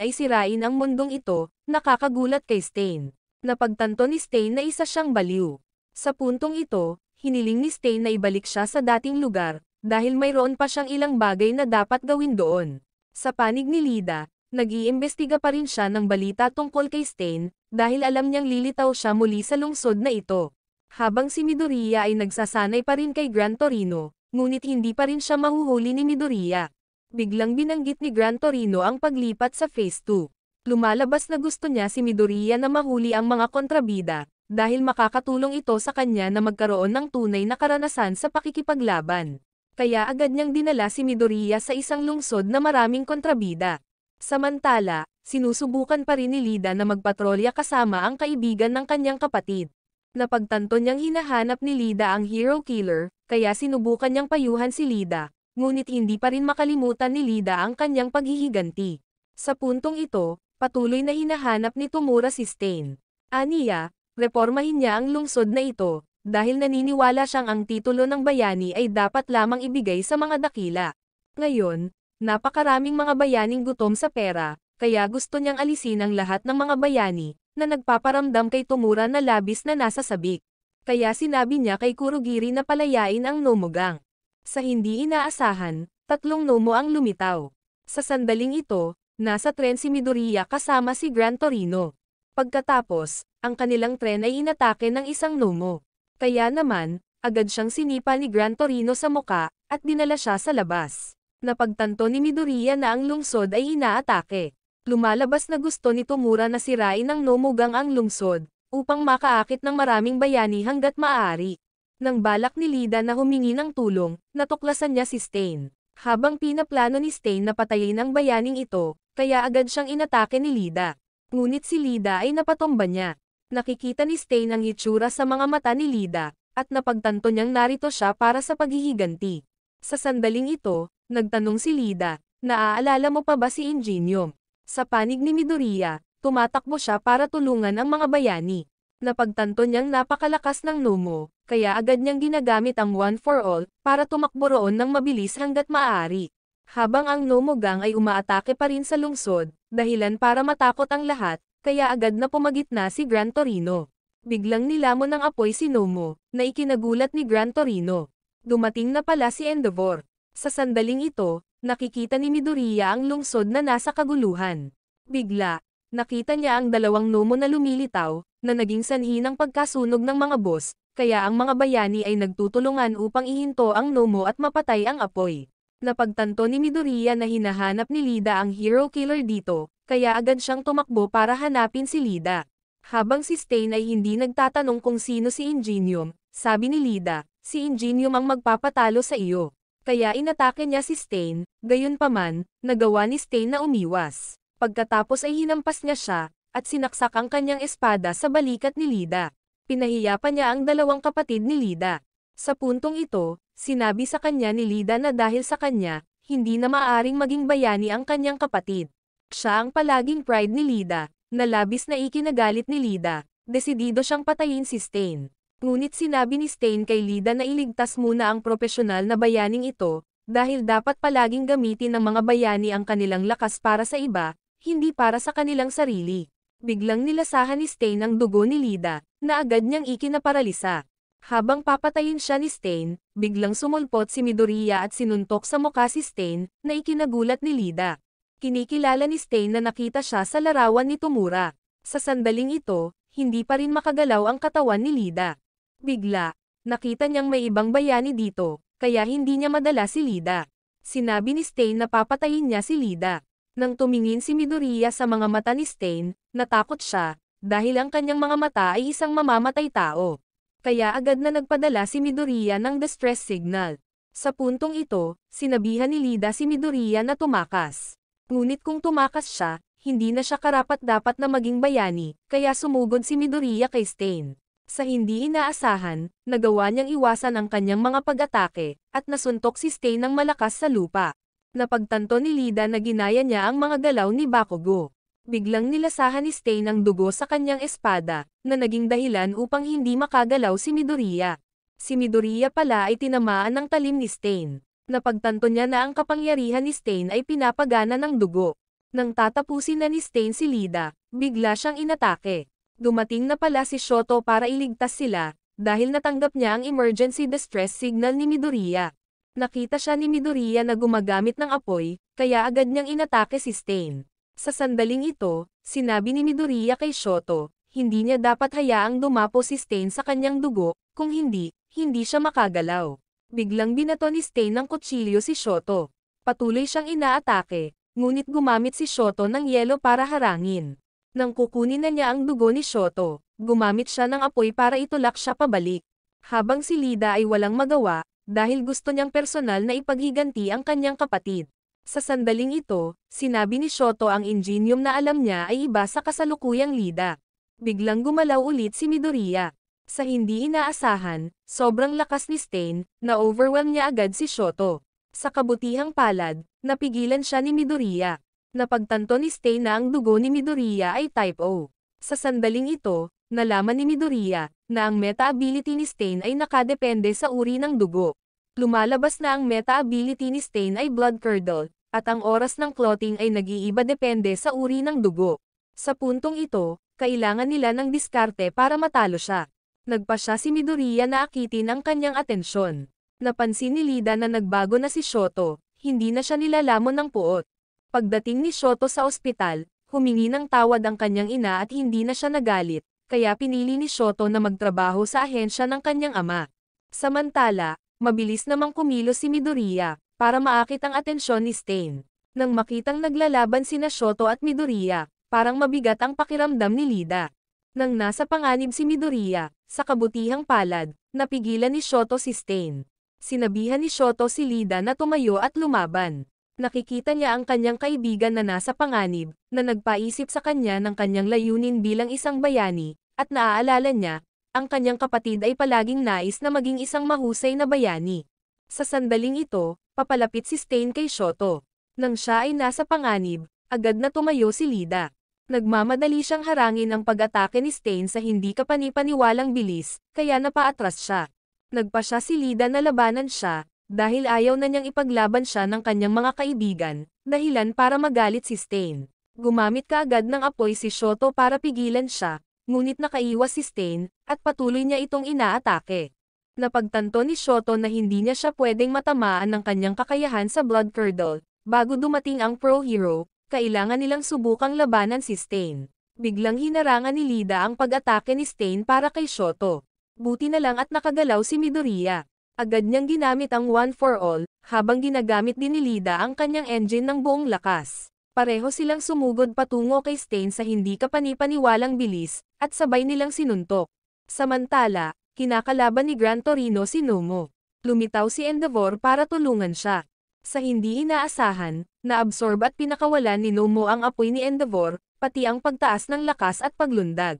ay sirain ang mundong ito, nakakagulat kay Stain. Napagtanto ni Stain na isa siyang baliw. Sa puntong ito, hiniling ni Stain na ibalik siya sa dating lugar, dahil mayroon pa siyang ilang bagay na dapat gawin doon. Sa panig ni Lida, nag-iimbestiga pa rin siya ng balita tungkol kay Stain, dahil alam niyang lilitaw siya muli sa lungsod na ito. Habang si Midoriya ay nagsasanay pa rin kay Gran Torino, ngunit hindi pa rin siya mahuhuli ni Midoriya. Biglang binanggit ni Gran Torino ang paglipat sa Phase 2. Lumalabas na gusto niya si Midoriya na mahuli ang mga kontrabida, dahil makakatulong ito sa kanya na magkaroon ng tunay na karanasan sa pakikipaglaban. Kaya agad niyang dinala si Midoriya sa isang lungsod na maraming kontrabida. Samantala, sinusubukan pa rin ni Lida na magpatrolya kasama ang kaibigan ng kanyang kapatid. Napagtanto niyang hinahanap ni Lida ang hero killer, kaya sinubukan niyang payuhan si Lida, ngunit hindi pa rin makalimutan ni Lida ang kanyang paghihiganti. Sa puntong ito, patuloy na hinahanap ni Tomura si Stain. Aniya, reformahin niya ang lungsod na ito, dahil naniniwala siyang ang titulo ng bayani ay dapat lamang ibigay sa mga dakila. Ngayon, napakaraming mga bayaning gutom sa pera, kaya gusto niyang alisin ang lahat ng mga bayani, na nagpaparamdam kay Tomura na labis na nasa sabik. Kaya sinabi niya kay Kurogiri na palayain ang Nomogang. Sa hindi inaasahan, 3 Nomo ang lumitaw. Sa sandaling ito, nasa tren si Midoriya kasama si Gran Torino. Pagkatapos, ang kanilang tren ay inatake ng isang Nomo. Kaya naman, agad siyang sinipa ni Gran Torino sa muka, at dinala siya sa labas. Napagtanto ni Midoriya na ang lungsod ay inaatake. Lumalabas na gusto ni Tomura na sirain ng Nomogang ang lungsod, upang makaakit ng maraming bayani hanggat maaari. Nang balak ni Lida na humingi ng tulong, natuklasan niya si Stain. Habang pinaplano ni Stain na patayin ang bayaning ito, kaya agad siyang inatake ni Lida. Ngunit si Lida ay napatumba niya. Nakikita ni Stain ang hitsura sa mga mata ni Lida, at napagtanto niyang narito siya para sa paghihiganti. Sa sandaling ito, nagtanong si Lida, naaalala mo pa ba si Ingenium? Sa panig ni Midoriya, tumatakbo siya para tulungan ang mga bayani. Napagtanto niyang napakalakas ng Nomo, kaya agad niyang ginagamit ang One for All, para tumakbo roon ng mabilis hanggat maaari. Habang ang Nomogang ay umaatake pa rin sa lungsod, dahilan para matakot ang lahat, kaya agad na pumagitna si Gran Torino. Biglang nilamon ng apoy si Nomo, na ikinagulat ni Gran Torino. Dumating na pala si Endeavor. Sa sandaling ito, nakikita ni Midoriya ang lungsod na nasa kaguluhan. Bigla, nakita niya ang 2 Nomo na lumilitaw, na naging sanhi ng pagkasunog ng mga boss, kaya ang mga bayani ay nagtutulungan upang ihinto ang Nomo at mapatay ang apoy. Napagtanto ni Midoriya na hinahanap ni Lida ang hero killer dito, kaya agad siyang tumakbo para hanapin si Lida. Habang si Stain ay hindi nagtatanong kung sino si Ingenium, sabi ni Lida, si Ingenium ang magpapatalo sa iyo. Kaya inatake niya si Stain, gayunpaman, nagawa ni Stain na umiwas. Pagkatapos ay hinampas niya siya, at sinaksak ang kanyang espada sa balikat ni Lida. Pinahiya pa niya ang 2 kapatid ni Lida. Sa puntong ito, sinabi sa kanya ni Lida na dahil sa kanya, hindi na maaaring maging bayani ang kanyang kapatid. Siya ang palaging pride ni Lida, na labis na ikinagalit ni Lida, desidido siyang patayin si Stain. Ngunit sinabi ni Stain kay Lida na iligtas muna ang propesyonal na bayaning ito, dahil dapat palaging gamitin ng mga bayani ang kanilang lakas para sa iba, hindi para sa kanilang sarili. Biglang nilasahan ni Stain ang dugo ni Lida, na agad niyang ikinaparalisa. Habang papatayin siya ni Stain, biglang sumulpot si Midoriya at sinuntok sa mukha si Stain, na ikinagulat ni Lida. Kinikilala ni Stain na nakita siya sa larawan ni Tomura. Sa sandaling ito, hindi pa rin makagalaw ang katawan ni Lida. Bigla, nakita niyang may ibang bayani dito, kaya hindi niya madala si Lida. Sinabi ni Stain na papatayin niya si Lida. Nang tumingin si Midoriya sa mga mata ni Stain, natakot siya, dahil ang kanyang mga mata ay isang mamamatay tao. Kaya agad na nagpadala si Midoriya ng distress signal. Sa puntong ito, sinabihan ni Lida si Midoriya na tumakas. Ngunit kung tumakas siya, hindi na siya karapat-dapat na maging bayani, kaya sumugod si Midoriya kay Stain. Sa hindi inaasahan, nagawa niyang iwasan ang kanyang mga pag-atake, at nasuntok si Stain ng malakas sa lupa. Napagtanto ni Lida na ginaya niya ang mga galaw ni Bakugo. Biglang nilasahan ni Stain ang dugo sa kanyang espada, na naging dahilan upang hindi makagalaw si Midoriya. Si Midoriya pala ay tinamaan ng talim ni Stain. Napagtanto niya na ang kapangyarihan ni Stain ay pinapagana ng dugo. Nang tatapusin na ni Stain si Lida, bigla siyang inatake. Dumating na pala si Shoto para iligtas sila, dahil natanggap niya ang emergency distress signal ni Midoriya. Nakita siya ni Midoriya na gumagamit ng apoy, kaya agad niyang inatake si Stain. Sa sandaling ito, sinabi ni Midoriya kay Shoto, hindi niya dapat hayaang dumapo si Stain sa kanyang dugo, kung hindi, hindi siya makagalaw. Biglang binato ni Stain ng kutsilyo si Shoto. Patuloy siyang inaatake, ngunit gumamit si Shoto ng yelo para harangin. Nang kukunin na niya ang dugo ni Shoto, gumamit siya ng apoy para itulak siya pabalik. Habang si Lida ay walang magawa, dahil gusto niyang personal na ipaghiganti ang kanyang kapatid. Sa sandaling ito, sinabi ni Shoto ang ingenium na alam niya ay iba sa kasalukuyang Lida. Biglang gumalaw ulit si Midoriya. Sa hindi inaasahan, sobrang lakas ni Stain, na-overwhelm niya agad si Shoto. Sa kabutihang palad, napigilan siya ni Midoriya. Napagtanto ni Stain na ang dugo ni Midoriya ay Type O. Sa sandaling ito, nalaman ni Midoriya na ang meta-ability ni Stain ay nakadepende sa uri ng dugo. Lumalabas na ang meta-ability ni Stain ay Blood Curdle, at ang oras ng clotting ay nag-iiba depende sa uri ng dugo. Sa puntong ito, kailangan nila ng diskarte para matalo siya. Nagpa siya si Midoriya na akitin ang kanyang atensyon. Napansin ni Lida na nagbago na si Shoto, hindi na siya nilalamon ng puot. Pagdating ni Shoto sa ospital, humingi ng tawad ang kanyang ina at hindi na siya nagalit, kaya pinili ni Shoto na magtrabaho sa ahensya ng kanyang ama. Samantala, mabilis namang kumilos si Midoriya, para maakit ang atensyon ni Stain. Nang makitang naglalaban sina Shoto at Midoriya, parang mabigat ang pakiramdam ni Lida. Nang nasa panganib si Midoriya, sa kabutihang palad, napigilan ni Shoto si Stain. Sinabihan ni Shoto si Lida na tumayo at lumaban. Nakikita niya ang kanyang kaibigan na nasa panganib, na nagpaisip sa kanya ng kanyang layunin bilang isang bayani, at naaalala niya, ang kanyang kapatid ay palaging nais na maging isang mahusay na bayani. Sa sandaling ito, papalapit si Stain kay Shoto. Nang siya ay nasa panganib, agad na tumayo si Lida. Nagmamadali siyang harangin ang pag-atake ni Stain sa hindi kapani-paniwalang bilis, kaya napaatras siya. Nagpa siya si Lida na labanan siya, dahil ayaw na niyang ipaglaban siya ng kanyang mga kaibigan, dahilan para magalit si Stain. Gumamit kaagad ng apoy si Shoto para pigilan siya, ngunit nakaiwas si Stain, at patuloy niya itong inaatake. Napagtanto ni Shoto na hindi niya siya pwedeng matamaan ng kanyang kakayahan sa Blood Curdle. Bago dumating ang Pro Hero, kailangan nilang subukang labanan si Stain. Biglang hinarangan ni Lida ang pag-atake ni Stain para kay Shoto. Buti na lang at nakagalaw si Midoriya. Agad niyang ginamit ang One for All, habang ginagamit din ni Lida ang kanyang engine ng buong lakas. Pareho silang sumugod patungo kay Stain sa hindi kapani-paniwalang bilis, at sabay nilang sinuntok. Samantala, kinakalaban ni Gran Torino si Nomo. Lumitaw si Endeavor para tulungan siya. Sa hindi inaasahan, naabsorb at pinakawalan ni Nomo ang apoy ni Endeavor, pati ang pagtaas ng lakas at paglundag.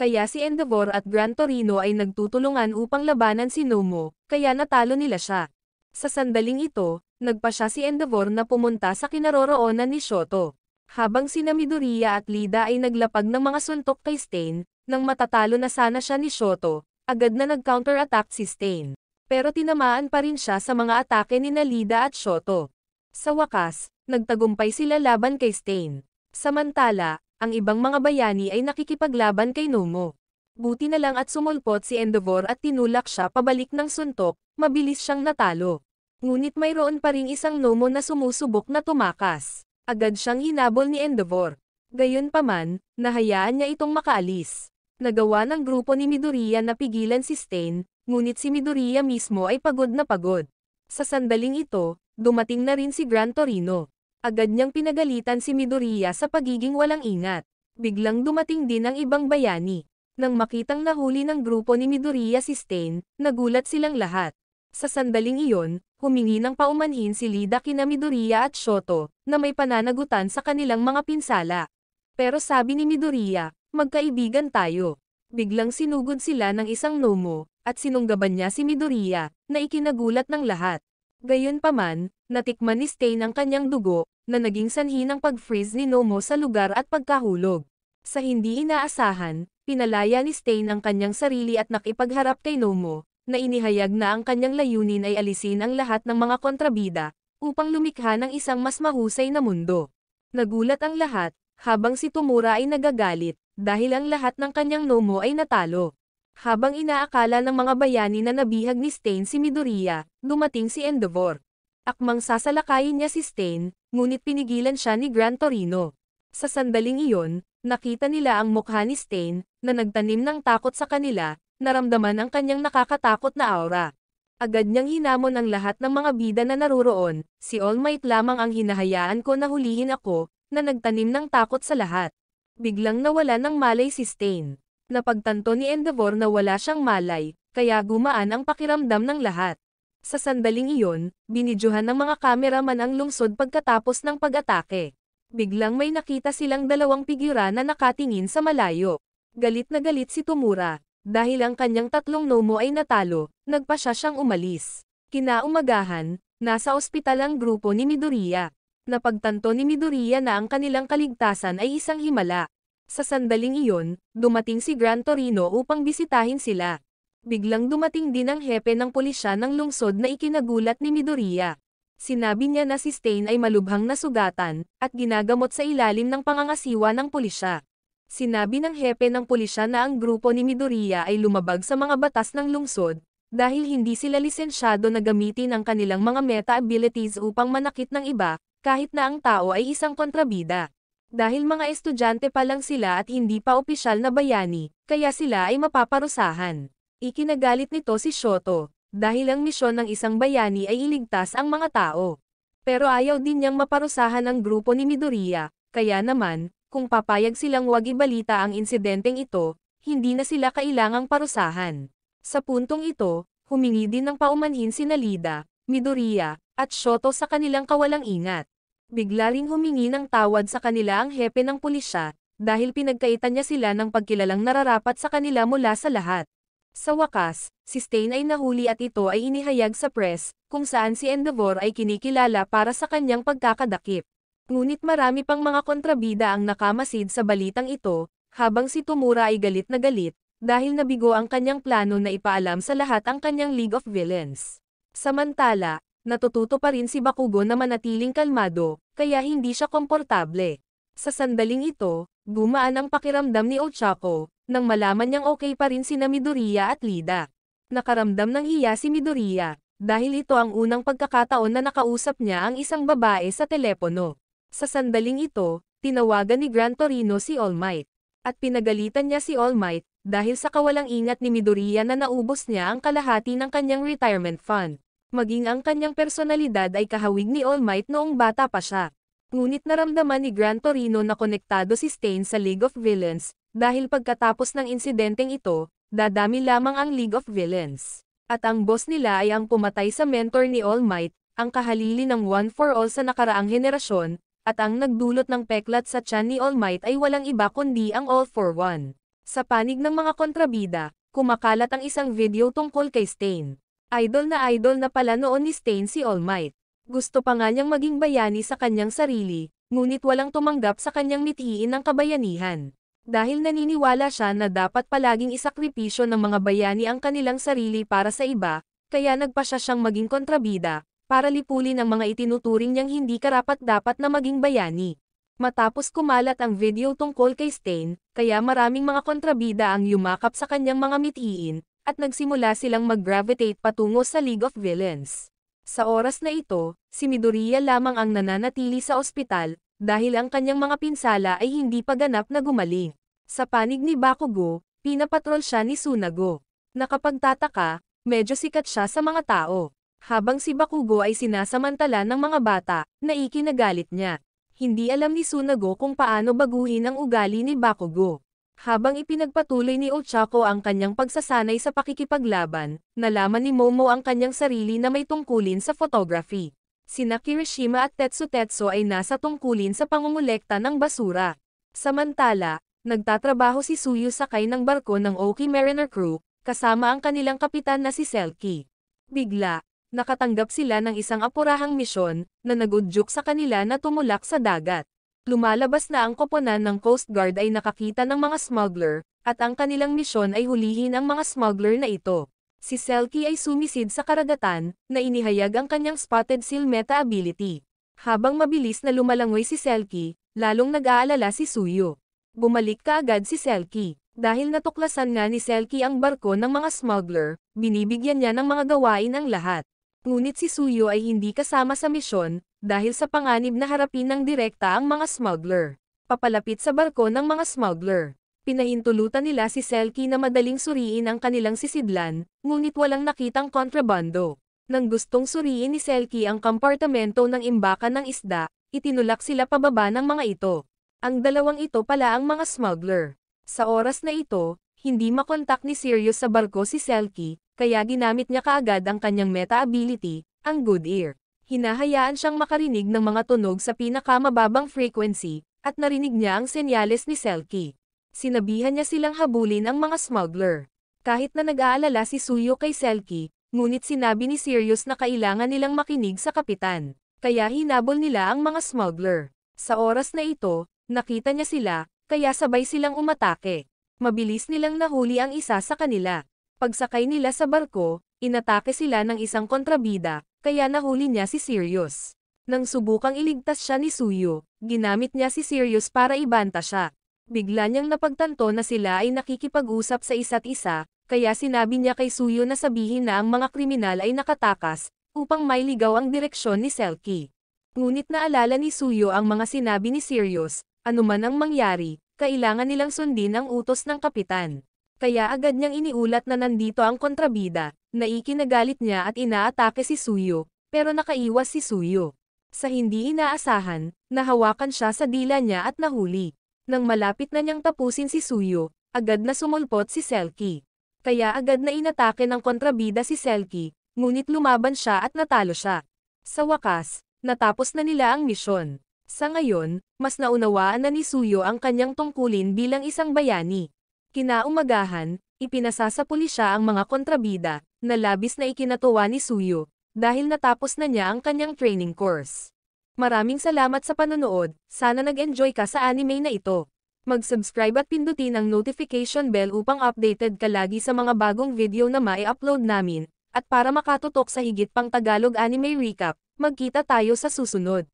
Kaya si Endeavor at Gran Torino ay nagtutulungan upang labanan si Nomo, kaya natalo nila siya. Sa sandaling ito, nagpa siya si Endeavor na pumunta sa kinaroroonan ni Shoto. Habang sina Midoriya at Lida ay naglapag ng mga suntok kay Stain, nang matatalo na sana siya ni Shoto, agad na nag-counterattack si Stain. Pero tinamaan pa rin siya sa mga atake ni Lida at Shoto. Sa wakas, nagtagumpay sila laban kay Stain. Samantala, ang ibang mga bayani ay nakikipaglaban kay Nomo. Buti na lang at sumulpot si Endeavor at tinulak siya pabalik ng suntok, mabilis siyang natalo. Ngunit mayroon pa ring isang Nomo na sumusubok na tumakas. Agad siyang hinabol ni Endeavor. Gayunpaman, nahayaan niya itong makaalis. Nagawa ng grupo ni Midoriya na pigilan si Stain, ngunit si Midoriya mismo ay pagod na pagod. Sa sandaling ito, dumating na rin si Gran Torino. Agad niyang pinagalitan si Midoriya sa pagiging walang ingat. Biglang dumating din ang ibang bayani. Nang makitang nahuli ng grupo ni Midoriya si Stain, nagulat silang lahat. Sa sandaling iyon, humingi ng paumanhin si Lida kina Midoriya at Shoto, na may pananagutan sa kanilang mga pinsala. Pero sabi ni Midoriya, magkaibigan tayo. Biglang sinugod sila ng isang Nomo, at sinunggaban niya si Midoriya, na ikinagulat ng lahat. Gayunpaman, natikman ni Stain ang kanyang dugo, na naging sanhi ng pag-freeze ni Nomo sa lugar at pagkahulog. Sa hindi inaasahan, pinalaya ni Stain ang kanyang sarili at nakipagharap kay Nomo, na inihayag na ang kanyang layunin ay alisin ang lahat ng mga kontrabida, upang lumikha ng isang mas mahusay na mundo. Nagulat ang lahat, habang si Tomura ay nagagalit, dahil ang lahat ng kanyang Nomo ay natalo. Habang inaakala ng mga bayani na nabihag ni Stain si Midoriya, dumating si Endeavor. Akmang sasalakayin niya si Stain, ngunit pinigilan siya ni Gran Torino. Sa sandaling iyon, nakita nila ang mukha ni Stain, na nagtanim ng takot sa kanila, naramdaman ang kanyang nakakatakot na aura. Agad niyang hinamon ang lahat ng mga bida na naruroon, si All Might lamang ang hinahayaan ko na hulihin ako, na nagtanim ng takot sa lahat. Biglang nawala ng malay si Stain. Napagtanto ni Endeavor na wala siyang malay, kaya gumaan ang pakiramdam ng lahat. Sa sandaling iyon, binidyohan ng mga kameraman ang lungsod pagkatapos ng pag-atake. Biglang may nakita silang dalawang figura na nakatingin sa malayo. Galit na galit si Tomura. Dahil ang kanyang tatlong Nomo ay natalo, nagpa siya siyang umalis. Kinaumagahan, nasa ospital ang grupo ni Midoriya. Napagtanto ni Midoriya na ang kanilang kaligtasan ay isang himala. Sa sandaling iyon, dumating si Gran Torino upang bisitahin sila. Biglang dumating din ang hepe ng pulisya ng lungsod na ikinagulat ni Midoriya. Sinabi niya na si Stain ay malubhang nasugatan, at ginagamot sa ilalim ng pangangasiwa ng pulisya. Sinabi ng hepe ng pulisya na ang grupo ni Midoriya ay lumabag sa mga batas ng lungsod, dahil hindi sila lisensyado na gamitin ang kanilang mga meta-abilities upang manakit ng iba, kahit na ang tao ay isang kontrabida. Dahil mga estudyante pa lang sila at hindi pa opisyal na bayani, kaya sila ay mapaparusahan. Ikinagalit nito si Shoto, dahil ang misyon ng isang bayani ay iligtas ang mga tao. Pero ayaw din niyang maparusahan ang grupo ni Midoriya, kaya naman, kung papayag silang wag ibalita ang insidenteng ito, hindi na sila kailangang parusahan. Sa puntong ito, humingi din ng paumanhin sina Lida, Midoriya, at Shoto sa kanilang kawalang ingat. Bigla ring humingi ng tawad sa kanila ang hepe ng pulisya, dahil pinagkaitan niya sila ng pagkilalang nararapat sa kanila mula sa lahat. Sa wakas, si Stain ay nahuli at ito ay inihayag sa press, kung saan si Endeavor ay kinikilala para sa kanyang pagkakadakip. Ngunit marami pang mga kontrabida ang nakamasid sa balitang ito, habang si Tomura ay galit na galit, dahil nabigo ang kanyang plano na ipaalam sa lahat ang kanyang League of Villains. Samantala, natututo pa rin si Bakugo na manatiling kalmado, kaya hindi siya komportable. Sa sandaling ito, gumaan ang pakiramdam ni Ochako, nang malaman niyang okay pa rin sina Midoriya at Lida. Nakaramdam ng hiya si Midoriya, dahil ito ang unang pagkakataon na nakausap niya ang isang babae sa telepono. Sa sandaling ito, tinawagan ni Gran Torino si All Might. At pinagalitan niya si All Might, dahil sa kawalang ingat ni Midoriya na naubos niya ang kalahati ng kanyang retirement fund. Maging ang kanyang personalidad ay kahawig ni All Might noong bata pa siya. Ngunit naramdaman ni Gran Torino na konektado si Stain sa League of Villains, dahil pagkatapos ng insidenteng ito, dadami lamang ang League of Villains. At ang boss nila ay ang pumatay sa mentor ni All Might, ang kahalili ng One for All sa nakaraang henerasyon, at ang nagdulot ng peklat sa tiyan ni All Might ay walang iba kundi ang All for One. Sa panig ng mga kontrabida, kumakalat ang isang video tungkol kay Stain. Idol na pala noon ni Stain si All Might. Gusto pa nga niyang maging bayani sa kanyang sarili, ngunit walang tumanggap sa kanyang mithiin ng kabayanihan. Dahil naniniwala siya na dapat palaging isakripisyo ng mga bayani ang kanilang sarili para sa iba, kaya nagpa siya siyang maging kontrabida, para lipulin ang mga itinuturing niyang hindi karapat-dapat na maging bayani. Matapos kumalat ang video tungkol kay Stain, kaya maraming mga kontrabida ang yumakap sa kanyang mga mithiin, at nagsimula silang mag-gravitate patungo sa League of Villains. Sa oras na ito, si Midoriya lamang ang nananatili sa ospital, dahil ang kanyang mga pinsala ay hindi pa ganap na gumaling. Sa panig ni Bakugo, pinapatrol siya ni Tsunago. Nakapagtataka, medyo sikat siya sa mga tao. Habang si Bakugo ay sinasamantala ng mga bata, na ikinagalit niya. Hindi alam ni Tsunago kung paano baguhin ang ugali ni Bakugo. Habang ipinagpatuloy ni Ochako ang kanyang pagsasanay sa pakikipaglaban, nalaman ni Momo ang kanyang sarili na may tungkulin sa photography. Sina Kirishima at Tetsu ay nasa tungkulin sa pangungulekta ng basura. Samantala, nagtatrabaho si Tsuyu sakay ng barko ng Oki Mariner Crew, kasama ang kanilang kapitan na si Selkie. Bigla, nakatanggap sila ng isang apurahang misyon, na nagudyok sa kanila na tumulak sa dagat. Lumalabas na ang koponan ng Coast Guard ay nakakita ng mga smuggler, at ang kanilang misyon ay hulihin ang mga smuggler na ito. Si Selkie ay sumisid sa karagatan, na inihayag ang kanyang Spotted Seal Meta ability. Habang mabilis na lumalangoy si Selkie, lalong nag-aalala si Tsuyu. Bumalik kaagad si Selkie. Dahil natuklasan nga ni Selkie ang barko ng mga smuggler, binibigyan niya ng mga gawain ang lahat. Ngunit si Tsuyu ay hindi kasama sa misyon, dahil sa panganib na harapin ng direkta ang mga smuggler. Papalapit sa barko ng mga smuggler. Pinahintulutan nila si Selkie na madaling suriin ang kanilang sisidlan, ngunit walang nakitang kontrabando. Nang gustong suriin ni Selkie ang kompartamento ng imbakan ng isda, itinulak sila pababa ng mga ito. Ang dalawang ito pala ang mga smuggler. Sa oras na ito, hindi makontak ni Sirius sa barko si Selkie, kaya ginamit niya kaagad ang kanyang meta ability, ang Good Ear. Hinahayaan siyang makarinig ng mga tunog sa pinakamababang frequency, at narinig niya ang senyales ni Selkie. Sinabihan niya silang habulin ang mga smuggler. Kahit na nag-aalala si Tsuyu kay Selkie, ngunit sinabi ni Sirius na kailangan nilang makinig sa kapitan. Kaya hinabol nila ang mga smuggler. Sa oras na ito, nakita niya sila, kaya sabay silang umatake. Mabilis nilang nahuli ang isa sa kanila. Pagsakay nila sa barko, inatake sila ng isang kontrabida, kaya nahuli niya si Sirius. Nang subukang iligtas siya ni Tsuyu, ginamit niya si Sirius para ibanta siya. Bigla niyang napagtanto na sila ay nakikipag-usap sa isa't isa, kaya sinabi niya kay Tsuyu na sabihin na ang mga kriminal ay nakatakas, upang mailigaw ang direksyon ni Selkie. Ngunit naalala ni Tsuyu ang mga sinabi ni Sirius, anuman ang mangyari, kailangan nilang sundin ang utos ng kapitan. Kaya agad niyang iniulat na nandito ang kontrabida, na ikinagalit niya at inaatake si Tsuyu, pero nakaiwas si Tsuyu. Sa hindi inaasahan, nahawakan siya sa dila niya at nahuli. Nang malapit na niyang tapusin si Tsuyu, agad na sumulpot si Selkie. Kaya agad na inatake ng kontrabida si Selkie, ngunit lumaban siya at natalo siya. Sa wakas, natapos na nila ang misyon. Sa ngayon, mas naunawaan na ni Tsuyu ang kanyang tungkulin bilang isang bayani. Kinaumagahan, ipinasa sa pulisya ang mga kontrabida, na labis na ikinatuwa ni Tsuyu, dahil natapos na niya ang kanyang training course. Maraming salamat sa panonood, sana nag-enjoy ka sa anime na ito. Mag-subscribe at pindutin ang notification bell upang updated ka lagi sa mga bagong video na mai-upload namin, at para makatutok sa higit pang Tagalog anime recap, magkita tayo sa susunod.